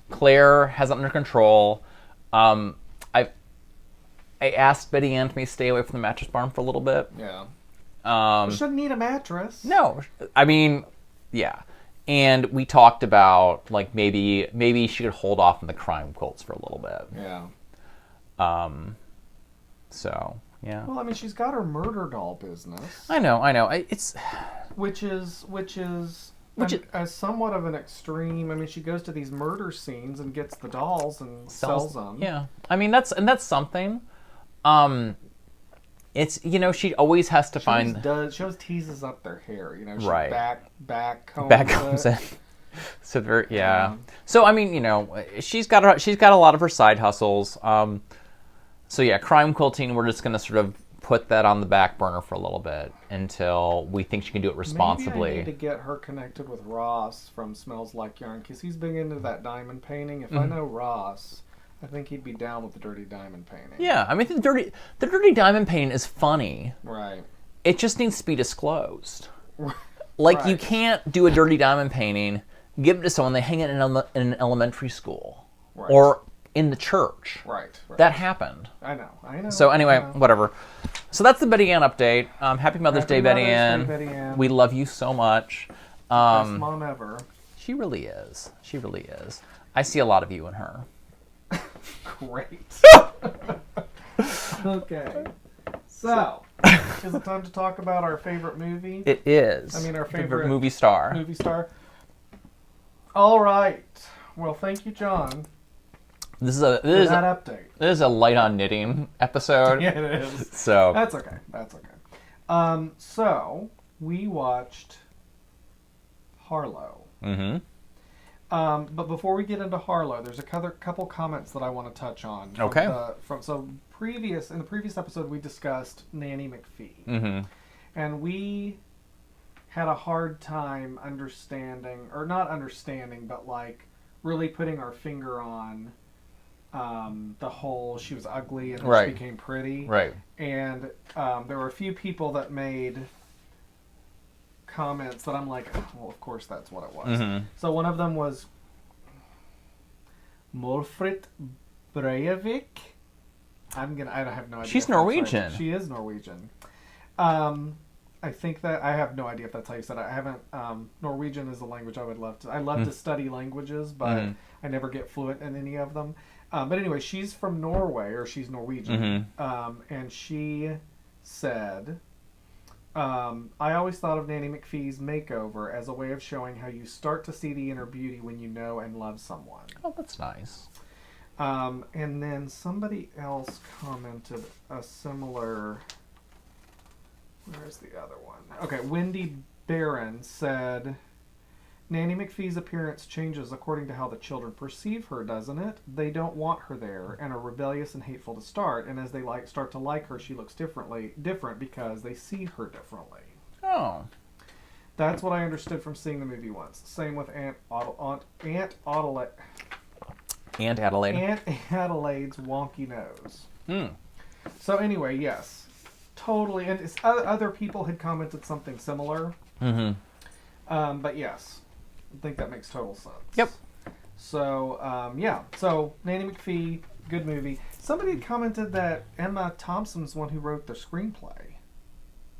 Claire has it under control. I asked Betty Ann to maybe stay away from the mattress barn for a little bit. Yeah. Um, You shouldn't need a mattress. no, I mean, yeah. And we talked about like maybe she could hold off on the crime quilts for a little bit. Yeah. So yeah. Well, I mean, she's got her murder doll business, I know. It's which is somewhat of an extreme. I mean, she goes to these murder scenes and gets the dolls and sells them. Yeah. I mean that's something. It's she always has to find. She always teases up their hair. She Right. back comes in. So there, yeah. So I mean, she's got a lot of her side hustles. So yeah, crime quilting. We're just gonna sort of put that on the back burner for a little bit until we think she can do it responsibly. Maybe I need to get her connected with Ross from Smells Like Yarn because he's big into that diamond painting. If I know Ross, I think he'd be down with the dirty diamond painting. Yeah, I mean the dirty diamond painting is funny. Right. It just needs to be disclosed. Like you can't do a dirty diamond painting, give it to someone, they hang it in an elementary school or in the church. Right. That happened. I know. So anyway, whatever. So that's the Betty Ann update. Happy Mother's Day, Betty Ann. Betty Ann. We love you so much. Best mom ever. She really is. I see a lot of you in her. Great. Okay. So, is it time to talk about our favorite movie? It is. I mean, our favorite movie star. Movie star. All right. Well, thank you, John. This is For that update. This is a light on knitting episode. Yeah, it is. So That's okay. So we watched Harlow. Mm-hmm. But before we get into Harlow, there's a couple comments that I want to touch on. Okay. In the previous episode, we discussed Nanny McPhee, Mm-hmm. and we had a hard time understanding, or not understanding, but like really putting our finger on the whole she was ugly and then she became pretty. Right. And there were a few people that made comments that I'm like, oh, well, of course that's what it was. Mm-hmm. So one of them was Molfrid Breivik. I have no idea. She's Norwegian. She is Norwegian. I think that I have no idea if that's how you said it. I haven't. Norwegian is a language I would love to. I love to study languages, but I never get fluent in any of them. But anyway, she's from Norway, or she's Norwegian, and she said, "I always thought of Nanny McPhee's makeover as a way of showing how you start to see the inner beauty when you know and love someone." Oh, that's nice. And then somebody else commented a similar. Where's the other one? Okay, Wendy Barron said, Nanny McPhee's appearance changes according to how the children perceive her, doesn't it? They don't want her there and are rebellious and hateful to start, and as they start to like her, she looks different because they see her differently. Oh. That's what I understood from seeing the movie once. Same with Aunt Adelaide. Aunt Adelaide. Aunt Adelaide's wonky nose. Hmm. So anyway, yes. Totally, and other people had commented something similar. Mm-hmm. But yes, I think that makes total sense. Yep. So, yeah. So, Nanny McPhee, good movie. Somebody had commented that Emma Thompson's the one who wrote the screenplay.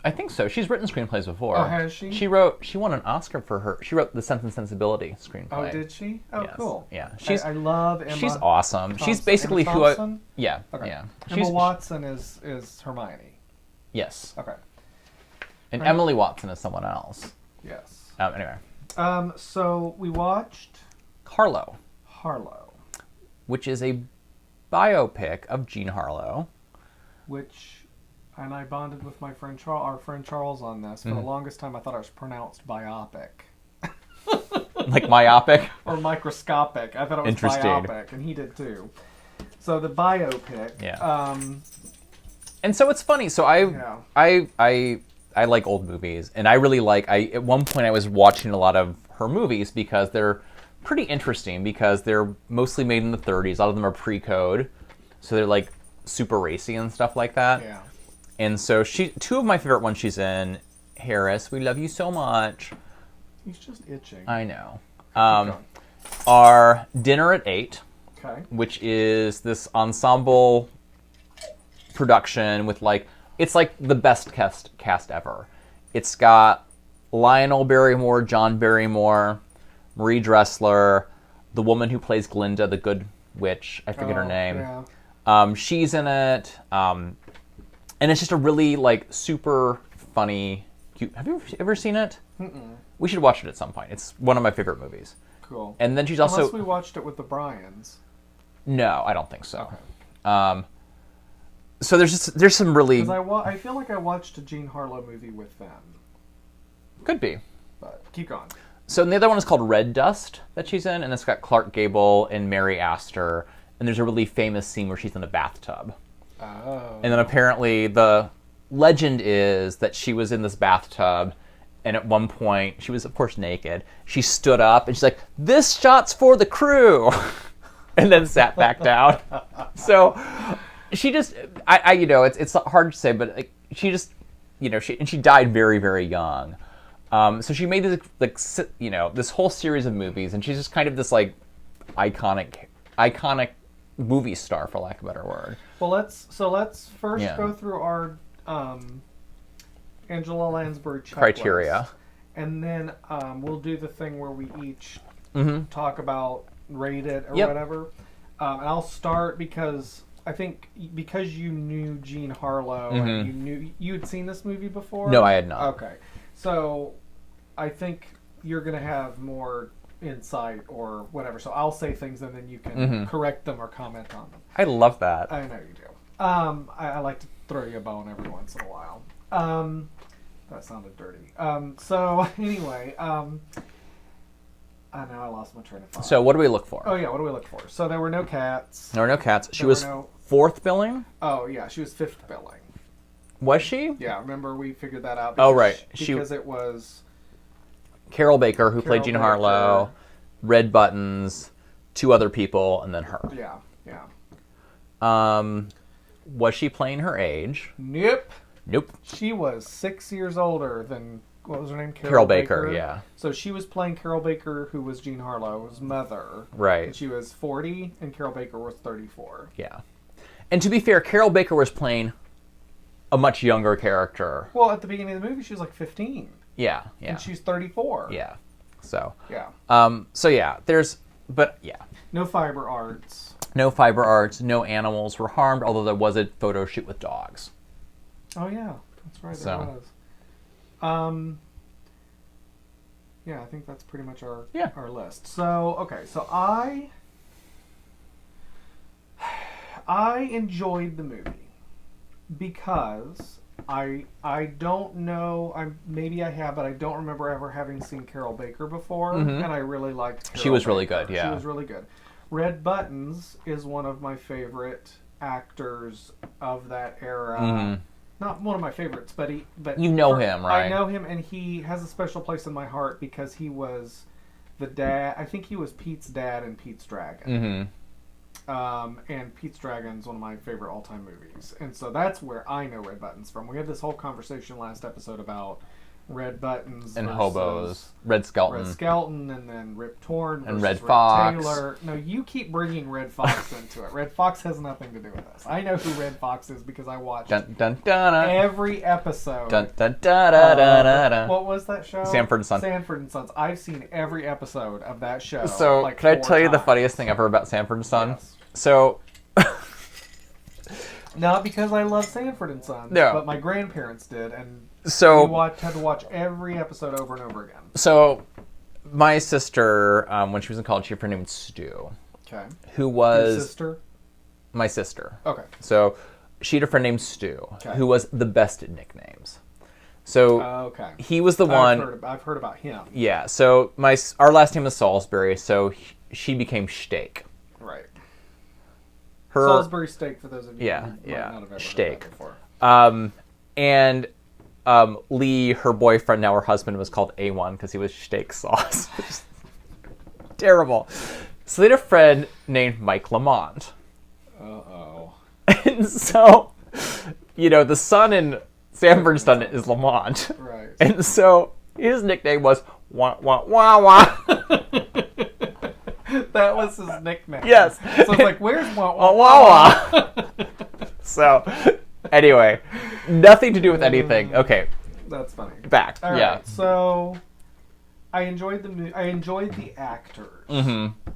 I think so. She's written screenplays before. Oh, has she? She won an Oscar for her. She wrote the Sense and Sensibility screenplay. Oh, did she? Oh, yes. cool. Yeah. I love Emma. She's awesome. Thompson. She's basically Emma who I... Thompson? Yeah. Okay. Yeah. Emma Watson is Hermione. Yes. Okay. And Right. Emily Watson is someone else. Yes. Anyway. So we watched Harlow, Harlow, which is a biopic of Jean Harlow. And I bonded with my friend our friend Charles on this. For the longest time, I thought it was pronounced biopic. Like myopic? Or microscopic. I thought it was Interesting. biopic, and he did too. So the biopic. Yeah. And so it's funny. So I like old movies, and I really at one point I was watching a lot of her movies because they're pretty interesting because they're mostly made in the 30s. A lot of them are pre-code, so they're like super racy and stuff like that. Yeah. And so two of my favorite ones she's in, Harris, We Love You So Much. He's just itching. I know. Are Dinner at 8, Okay. which is this ensemble production with it's like the best cast ever. It's got Lionel Barrymore, John Barrymore, Marie Dressler, the woman who plays Glinda, the good witch. I forget her name. Yeah. She's in it. And it's just a really super funny, cute. Have you ever seen it? Mm-mm. We should watch it at some point. It's one of my favorite movies. Cool. And then she's also... Unless we watched it with the Bryans. No, I don't think so. Okay. So there's some really... I feel like I watched a Jean Harlow movie with them. Could be. But keep going. So the other one is called Red Dust that she's in, and it's got Clark Gable and Mary Astor, and there's a really famous scene where she's in a bathtub. Oh. And then apparently the legend is that she was in this bathtub, and at one point, she was of course naked, she stood up and she's like, "This shot's for the crew," and then sat back down. So she just, it's hard to say, but she just, she died very, very young. So she made this, this whole series of movies, and she's just kind of this iconic movie star, for lack of a better word. Well, let's first go through our Angela Lansbury checklist. Criteria. And then we'll do the thing where we each talk about, rate it or whatever. And I'll start because I think because you knew Jean Harlow and you had seen this movie before? No, I had not. Okay. So I think you're going to have more insight or whatever. So I'll say things and then you can correct them or comment on them. I love that. I know you do. I like to throw you a bone every once in a while. That sounded dirty. So anyway, I know I lost my train of thought. So what do we look for? Oh yeah, what do we look for? So there were no cats. There were no cats. She was fourth billing? Oh yeah, she was fifth billing. Was she? Yeah, remember we figured that out. Oh right. Because it was Carol Baker, who played Jean Harlow, Red Buttons, two other people, and then her. Yeah, yeah. Was she playing her age? Nope. Nope. She was 6 years older than, what was her name? Carol Baker, yeah. So she was playing Carol Baker, who was Jean Harlow's mother. Right. And she was 40, and Carol Baker was 34. Yeah. And to be fair, Carol Baker was playing a much younger character. Well, at the beginning of the movie, she was like 15. Yeah, yeah. And she's 34. Yeah. So. Yeah. But yeah. No fiber arts. No fiber arts, no animals were harmed, although there was a photo shoot with dogs. Oh yeah, that's right, there was. Yeah, I think that's pretty much our list. So, okay, so I enjoyed the movie because I don't know, maybe I have, but I don't remember ever having seen Carol Baker before, and I really liked Carol She was Baker. really good, yeah. She was really good. Red Buttons is one of my favorite actors of that era. Not one of my favorites, but you know him, right? I know him, and he has a special place in my heart because he was the dad. I think he was Pete's dad in Pete's Dragon. And Pete's Dragon's one of my favorite all-time movies, and so that's where I know Red Buttons from. We had this whole conversation last episode about Red Buttons and hobos, Red Skelton, and then Rip Torn and Red Fox. Taylor. No, you keep bringing Red Fox into it. Red Fox has nothing to do with this. I know who Red Fox is because I watched every episode. What was that show? Sanford and Son. Sanford and Sons. I've seen every episode of that show. So, like can I tell you the times. funniest thing ever about Sanford and Son? Yes. So. Not because I love Sanford and Sons, but my grandparents did, and we had to watch every episode over and over again. So, my sister, when she was in college, she had a friend named Stu. Okay. Who was... Your sister? My sister. Okay. So she had a friend named Stu, okay. who was the best at nicknames. So okay. he was the one... I've heard about him. Yeah, so our last name is Salisbury, so she became Steak. Right. Her, Salisbury steak, for those of you who might not have ever steak. heard that before. And Lee, her boyfriend, now her husband, was called A1 because he was steak sauce. Which is terrible. So they had a friend named Mike Lamont. Uh-oh. And so, the son in Sanford's son is Lamont. Right. And so his nickname was Wah Wah Wah Wah. That was his nickname. Yes. So it's like, where's Wah Wah Wah Wah? So, anyway, nothing to do with anything. Okay. That's funny. Back. All yeah. Right, so I enjoyed the actors. Mm-hmm.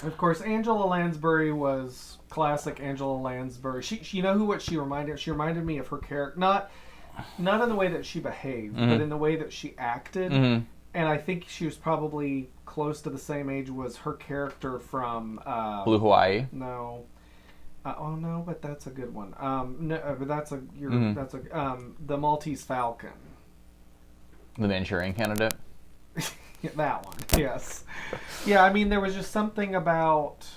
Of course, Angela Lansbury was classic Angela Lansbury. She what she reminded? She reminded me of her character, not in the way that she behaved, but in the way that she acted. Mm-hmm. And I think she was probably close to the same age was her character from Blue Hawaii. No. Oh no, but that's a good one. No, but that's the Maltese Falcon. The Manchurian Candidate. That one, yes. Yeah, I mean, there was just something about...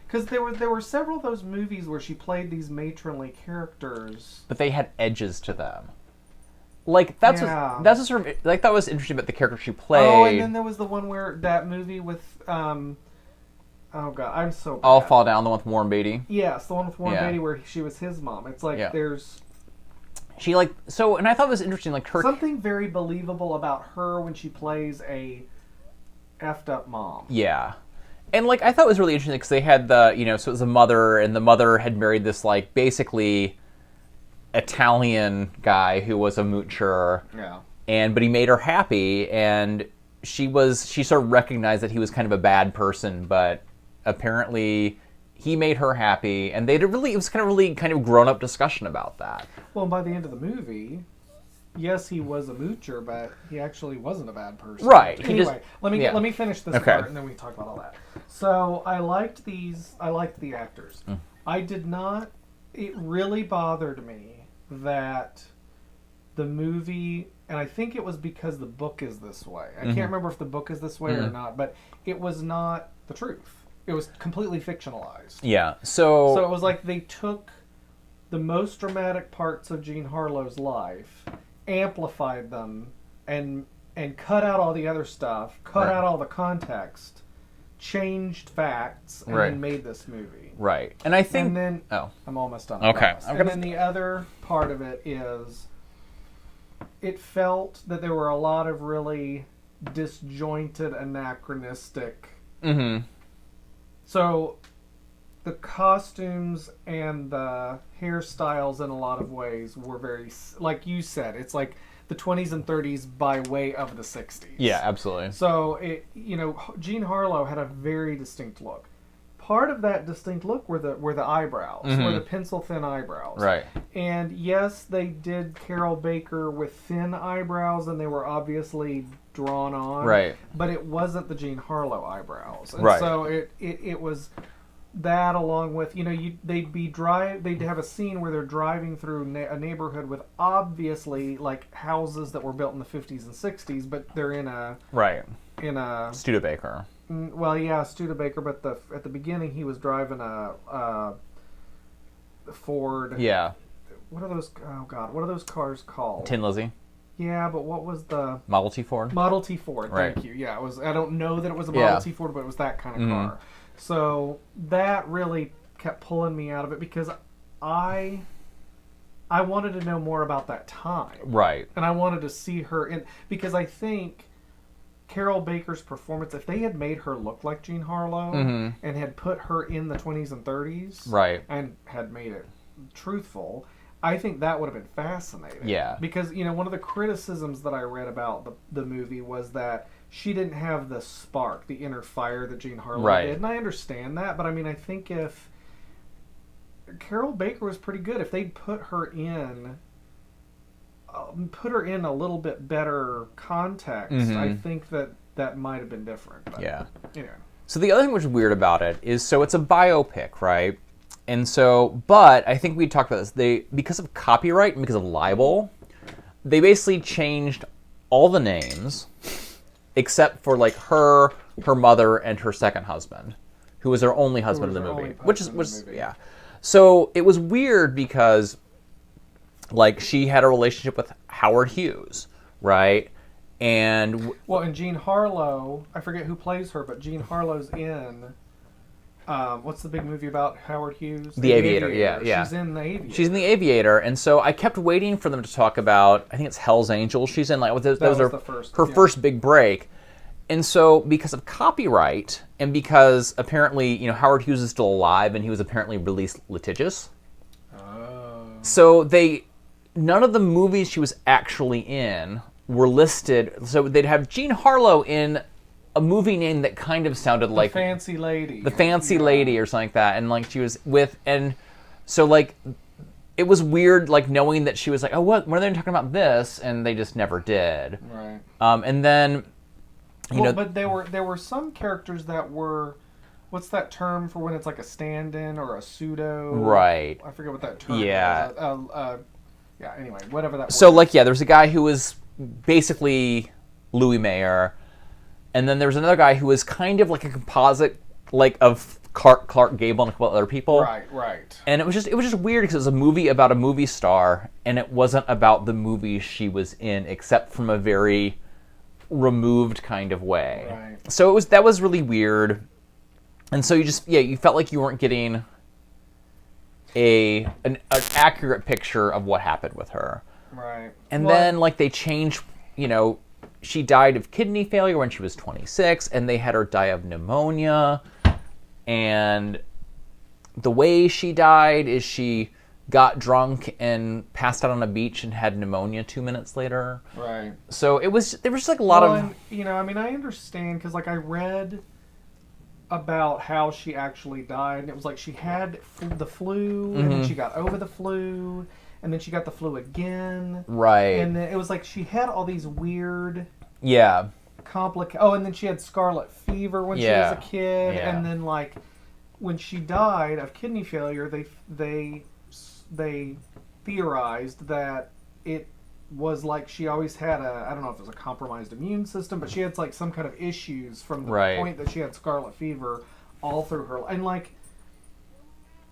Because there were several of those movies where she played these matronly characters. But they had edges to them. Like, that was interesting about the character she played. Oh, and then there was the one where, that movie with, oh god, I'm so bad. All Fall Down, the one with Warren Beatty. Yes, the one with Warren Beatty where she was his mom. It's like, there's... She, and I thought it was interesting, like, her... Something very believable about her when she plays a effed up mom. Yeah. And, I thought it was really interesting because they had so it was a mother, and the mother had married this, basically Italian guy who was a moocher. Yeah. But he made her happy, and she sort of recognized that he was kind of a bad person, but apparently... He made her happy, and it was kind of grown-up discussion about that. Well, by the end of the movie, yes, he was a moocher, but he actually wasn't a bad person. Right. Anyway, let me finish this part, and then we can talk about all that. So, I liked the actors. Mm. I did not... It really bothered me that the movie... And I think it was because the book is this way. I can't remember if the book is this way or not, but it was not the truth. It was completely fictionalized. Yeah, so it was like they took the most dramatic parts of Jean Harlow's life, amplified them, and cut out all the other stuff, cut out all the context, changed facts, and then made this movie. Right. And I think... And then... Oh. I'm almost done. Okay. And then the other part of it is... It felt that there were a lot of really disjointed, anachronistic... Mm-hmm. So, the costumes and the hairstyles in a lot of ways were very, like you said, it's like the 20s and 30s by way of the 60s. Yeah, absolutely. So, Jean Harlow had a very distinct look. Part of that distinct look were the eyebrows, were the pencil-thin eyebrows. Right. And yes, they did Carol Baker with thin eyebrows, and they were obviously drawn on. Right. But it wasn't the Jean Harlow eyebrows. And right. So it was that, along with, they'd have a scene where they're driving through a neighborhood with obviously houses that were built in the 50s and 60s, but they're in a Studebaker. Well, yeah, Studebaker, but at the beginning he was driving a Ford. Yeah. What are those? Oh God, what are those cars called? Tin Lizzie. Yeah, but what was the Model T Ford? Model T Ford. Right. Thank you. Yeah, it was. I don't know that it was a Model T Ford, but it was that kind of car. So that really kept pulling me out of it because I wanted to know more about that time. Right. And I wanted to see her in, because I think Carol Baker's performance, if they had made her look like Jean Harlow and had put her in the 20s and 30s, right, and had made it truthful, I think that would have been fascinating. Yeah. Because, one of the criticisms that I read about the movie was that she didn't have the spark, the inner fire that Jean Harlow did. And I understand that, but I think if Carol Baker was pretty good, if they'd put her in put her in a little bit better context, I think that might have been different. But, Yeah. You know. So the other thing which is weird about it is, so it's a biopic, right? And so, but I think we talked about this. Because of copyright and because of libel, they basically changed all the names except for like her mother, and her second husband, who was her only husband in the movie. Which yeah. So it was weird because like she had a relationship with Howard Hughes, right? And Jean Harlow, I forget who plays her, but Jean Harlow's in what's the big movie about Howard Hughes? The Aviator. Yeah. She's in The Aviator. She's in The Aviator, and so I kept waiting for them to talk about, I think it's Hell's Angels she's in. Like that was her first big break. And so because of copyright, and because apparently, you know, Howard Hughes is still alive, and he was apparently released litigious. Oh. So none of the movies she was actually in were listed. So they'd have Jean Harlow in a movie name that kind of sounded like The Fancy Lady. The Fancy Lady or something like that. And like she was with, and so like it was weird like knowing that she was like, oh, what are they talking about this? And they just never did. Right. And then but there were some characters that were, what's that term for when it's like a stand-in or a pseudo? Right. I forget what that term is. Yeah, anyway, whatever that was. So like, yeah, there was a guy who was basically Louis Mayer. And then there was another guy who was kind of like a composite, like of Clark Gable and a couple other people. Right. And it was just weird because it was a movie about a movie star, and it wasn't about the movie she was in, except from a very removed kind of way. Right. So that was really weird. And so you felt like you weren't getting an accurate picture of what happened with her. Right. And then like they changed, you know. She died of kidney failure when she was 26, and they had her die of pneumonia. And the way she died is she got drunk and passed out on a beach and had pneumonia 2 minutes later. Right. So there was just like a lot of... And, you know, I mean, I understand, because like I read about how she actually died, and it was like she had the flu, and then she got over the flu, and then she got the flu again. Right. And then it was like she had all these weird... Yeah. and then she had scarlet fever when she was a kid. Yeah. And then, like, when she died of kidney failure, they theorized that it was like she always had I don't know if it was a compromised immune system, but she had, like, some kind of issues from the point that she had scarlet fever all through her. And, like,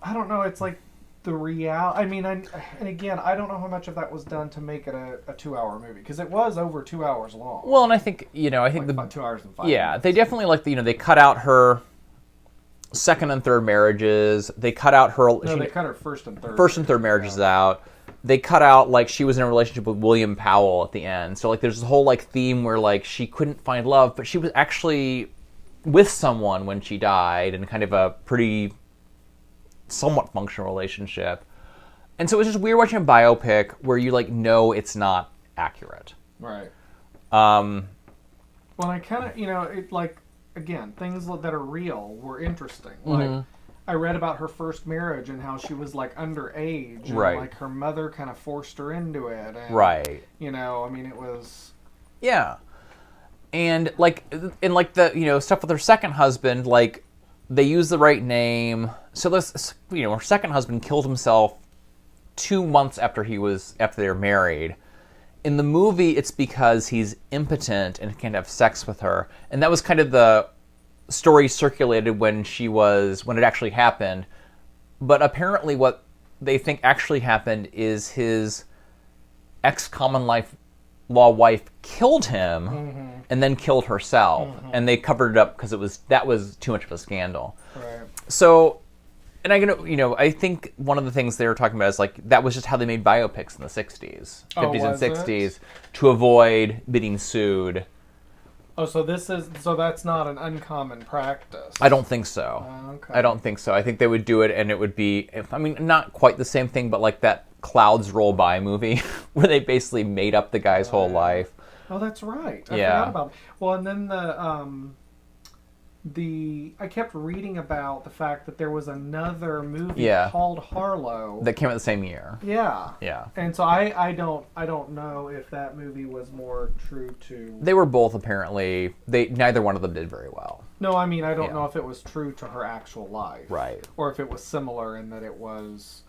I don't know, it's like, the reality. I mean, and again, I don't know how much of that was done to make it a 2-hour movie, because it was over 2 hours long. Well, and I think like about 2 hours and 5 minutes. They definitely they cut out her second and third marriages. They cut out her. They cut her first and third marriages out. They cut out like she was in a relationship with William Powell at the end. So like there's this whole like theme where like she couldn't find love, but she was actually with someone when she died, and kind of a pretty somewhat functional relationship. And so it was just weird watching a biopic where you like know it's not accurate. Right. Well, I kind of, it like, again, things that are real were interesting. Like, I read about her first marriage and how she was like underage, and like her mother kind of forced her into it. And, I mean, it was... Yeah. And like the, stuff with her second husband, like, they used the right name. So this, her second husband killed himself 2 months after they were married. In the movie, it's because he's impotent and can't have sex with her. And that was kind of the story circulated when it actually happened. But apparently what they think actually happened is his ex-common law wife killed him and then killed herself. And they covered it up because that was too much of a scandal. Right. So, and I think one of the things they were talking about is like that was just how they made biopics in the 60s, 50s and 60s to avoid being sued. Oh, so that's not an uncommon practice. I don't think so. Okay. I don't think so. I think they would do it, and it would be, not quite the same thing, but like that Clouds Roll By movie where they basically made up the guy's whole life. Oh, that's right. I forgot about it. Well, and then I kept reading about the fact that there was another movie called Harlow that came out the same year. Yeah. Yeah. And so I don't know if that movie was more true to. They were both apparently. Neither one of them did very well. No, I mean I don't know if it was true to her actual life. Right. Or if it was similar in that it was.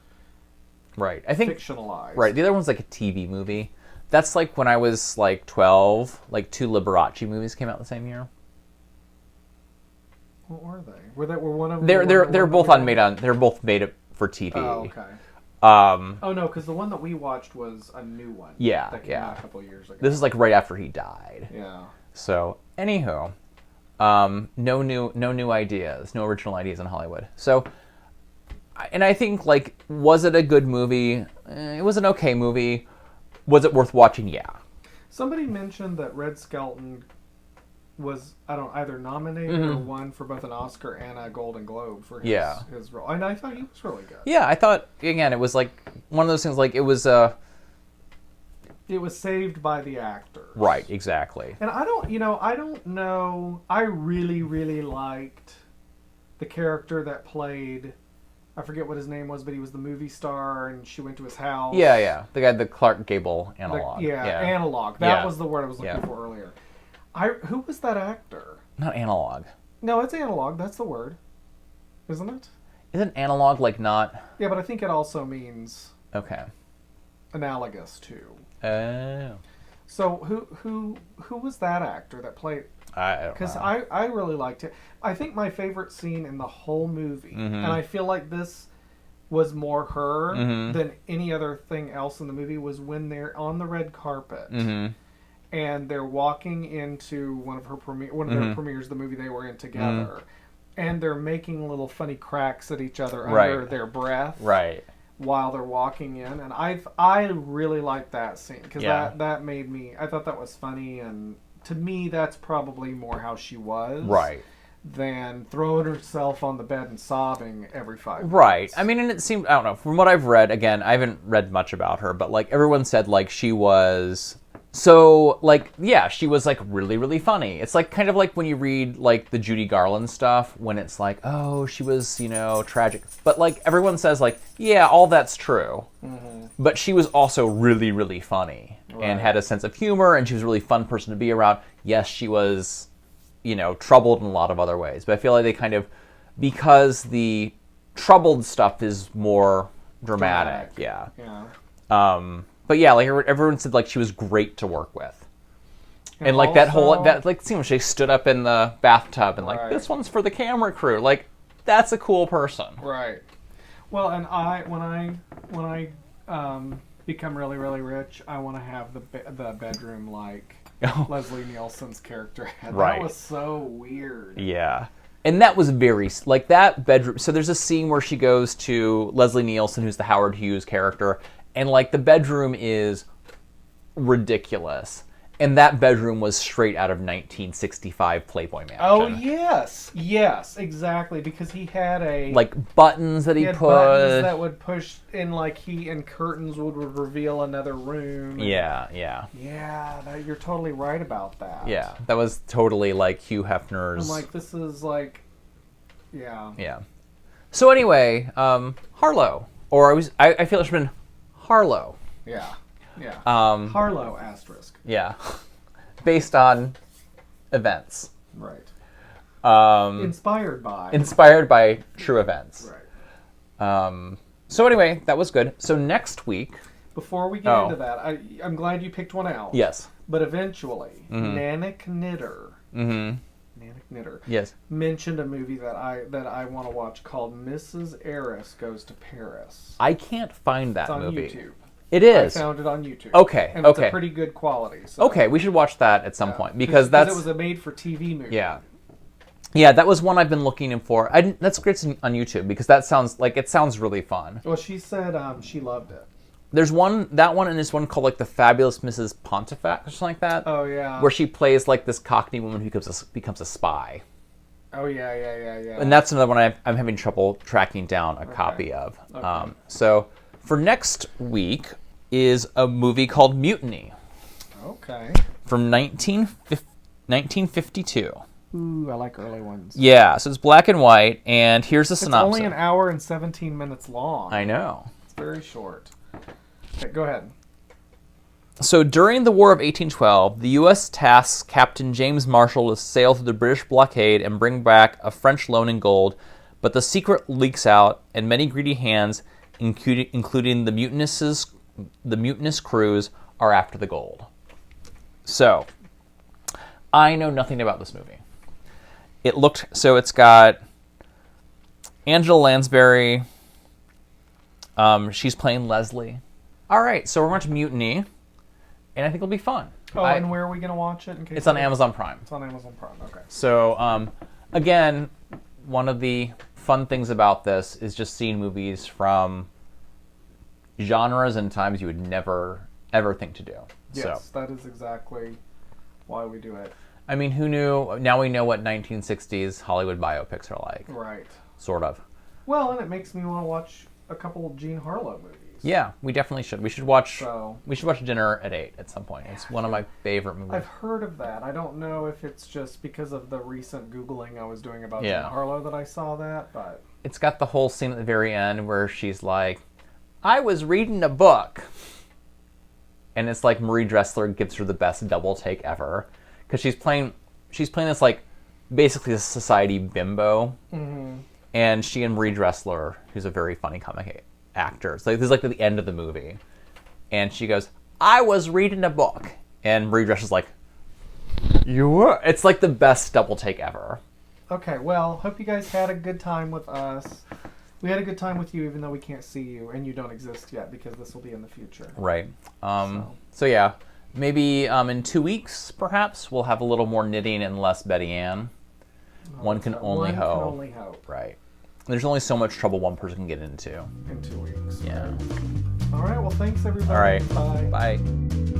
Right. I think fictionalized. Right. The other one's like a TV movie. That's like when I was like 12. Like 2 Liberace movies came out the same year. What were they? Were one of them? They're both They're both made it for TV. Oh, okay. Oh no, because the one that we watched was a new one. Yeah, that came out a couple of years ago. This is like right after he died. Yeah. So, anywho, no new ideas, no original ideas in Hollywood. So, and I think like, was it a good movie? It was an okay movie. Was it worth watching? Yeah. Somebody mentioned that Red Skelton was either nominated or won for both an Oscar and a Golden Globe for his role, and I thought he was really good. Yeah, I thought again it was like one of those things like it was saved by the actor. Right, exactly. And I don't know. I really liked the character that played. I forget what his name was, but he was the movie star, and she went to his house. Yeah. The Clark Gable analog. Analog. That was the word I was looking for earlier. Who was that actor? Not analog. No, it's analog. That's the word, isn't it? Isn't analog like not? Yeah, but I think it also means okay. Analogous to. Oh. So who was that actor that played? I don't know. Because I really liked it. I think my favorite scene in the whole movie, and I feel like this was more her than any other thing else in the movie, was when they're on the red carpet. And they're walking into one of their premieres, the movie they were in together, and they're making little funny cracks at each other under their breath, while they're walking in. And I really liked that scene because that made me. I thought that was funny, and to me, that's probably more how she was, than throwing herself on the bed and sobbing every 5 minutes. Right. I mean, and it seemed, I don't know, from what I've read, again, I haven't read much about her, but like everyone said, like she was. So, like, yeah, she was, like, really, really funny. It's, like, kind of like when you read, like, the Judy Garland stuff, when it's like, oh, she was, tragic. But, like, everyone says, like, yeah, all that's true. But she was also really, really funny and had a sense of humor, and she was a really fun person to be around. Yes, she was, troubled in a lot of other ways. But I feel like they kind of, because the troubled stuff is more dramatic. Yeah. But yeah, like everyone said, like she was great to work with, and like that scene when she stood up in the bathtub and like this one's for the camera crew, like that's a cool person, right? Well, and when I become really really rich, I want to have the bedroom like Leslie Nielsen's character had. That was so weird. Yeah. And that was very, like that bedroom. So there's a scene where she goes to Leslie Nielsen, who's the Howard Hughes character. And, like, the bedroom is ridiculous. And that bedroom was straight out of 1965 Playboy Mansion. Oh, yes. Yes, exactly. Because he had like, buttons that he put. Buttons that would push in, like, and curtains would reveal another room. Yeah. Yeah, you're totally right about that. Yeah, that was totally, like, Hugh Hefner's. I'm like, this is, like, yeah. Yeah. So, anyway, Harlow. Or I feel it should have been Harlow. Yeah. Harlow asterisk. Yeah. Based on events. Right. Inspired by true events. Right. So anyway, that was good. So next week. Before we get into that, I'm glad you picked one out. Yes. But eventually, Nanick Knitter. Nanick Knitter. Yes. Mentioned a movie that I want to watch called Mrs. Eris Goes to Paris. I can't find that movie. It's on YouTube. It is. I found it on YouTube. Okay. And it's a pretty good quality. So. Okay, we should watch that at some point because it was a made-for-TV movie. Yeah. Yeah, that was one I've been looking for. That's great on YouTube because it sounds really fun. Well, she said she loved it. There's that one and this one called like The Fabulous Mrs. Pontifex or something like that. Oh yeah. Where she plays like this Cockney woman who becomes a spy. Oh yeah. And that's another one I'm having trouble tracking down a copy of. Okay. So for next week is a movie called Mutiny. Okay. From 1952. Ooh, I like early ones. Yeah, so it's black and white, and here's the synopsis. It's only an hour and 17 minutes long. I know. It's very short. Okay, go ahead. So during the War of 1812, the U.S. tasks Captain James Marshall to sail through the British blockade and bring back a French loan in gold, but the secret leaks out, and many greedy hands, including the mutinous crews, are after the gold. So, I know nothing about this movie. It's got Angela Lansbury. She's playing Leslie. All right, so we're going to Mutiny, and I think it'll be fun. Oh, and where are we going to watch it? It's on Amazon Prime. It's on Amazon Prime, okay. So, again, one of the fun things about this is just seeing movies from genres and times you would never, ever think to do. Yes, that is exactly why we do it. I mean, who knew? Now we know what 1960s Hollywood biopics are like. Right. Sort of. Well, and it makes me want to watch a couple of Jean Harlow movies. Yeah, we definitely should. We should watch Dinner at 8 at some point. It's one of my favorite movies. I've heard of that. I don't know if it's just because of the recent Googling I was doing about Yeah. Jean Harlow that I saw that, but... It's got the whole scene at the very end where she's like, I was reading a book. And it's like Marie Dressler gives her the best double take ever. Because she's playing this, like, basically a society bimbo. Mm-hmm. And she and Marie Dressler, who's a very funny comic actor. So this is like at the end of the movie. And she goes, I was reading a book. And Marie Dressler's like, you were? It's like the best double take ever. Okay, well, hope you guys had a good time with us. We had a good time with you, even though we can't see you, and you don't exist yet, because this will be in the future. Right. So yeah, maybe in 2 weeks, perhaps, we'll have a little more knitting and less Betty Ann. One can only hope. Right. There's only so much trouble one person can get into. In 2 weeks. Yeah. All right, well, thanks, everybody. All right. Bye. Bye.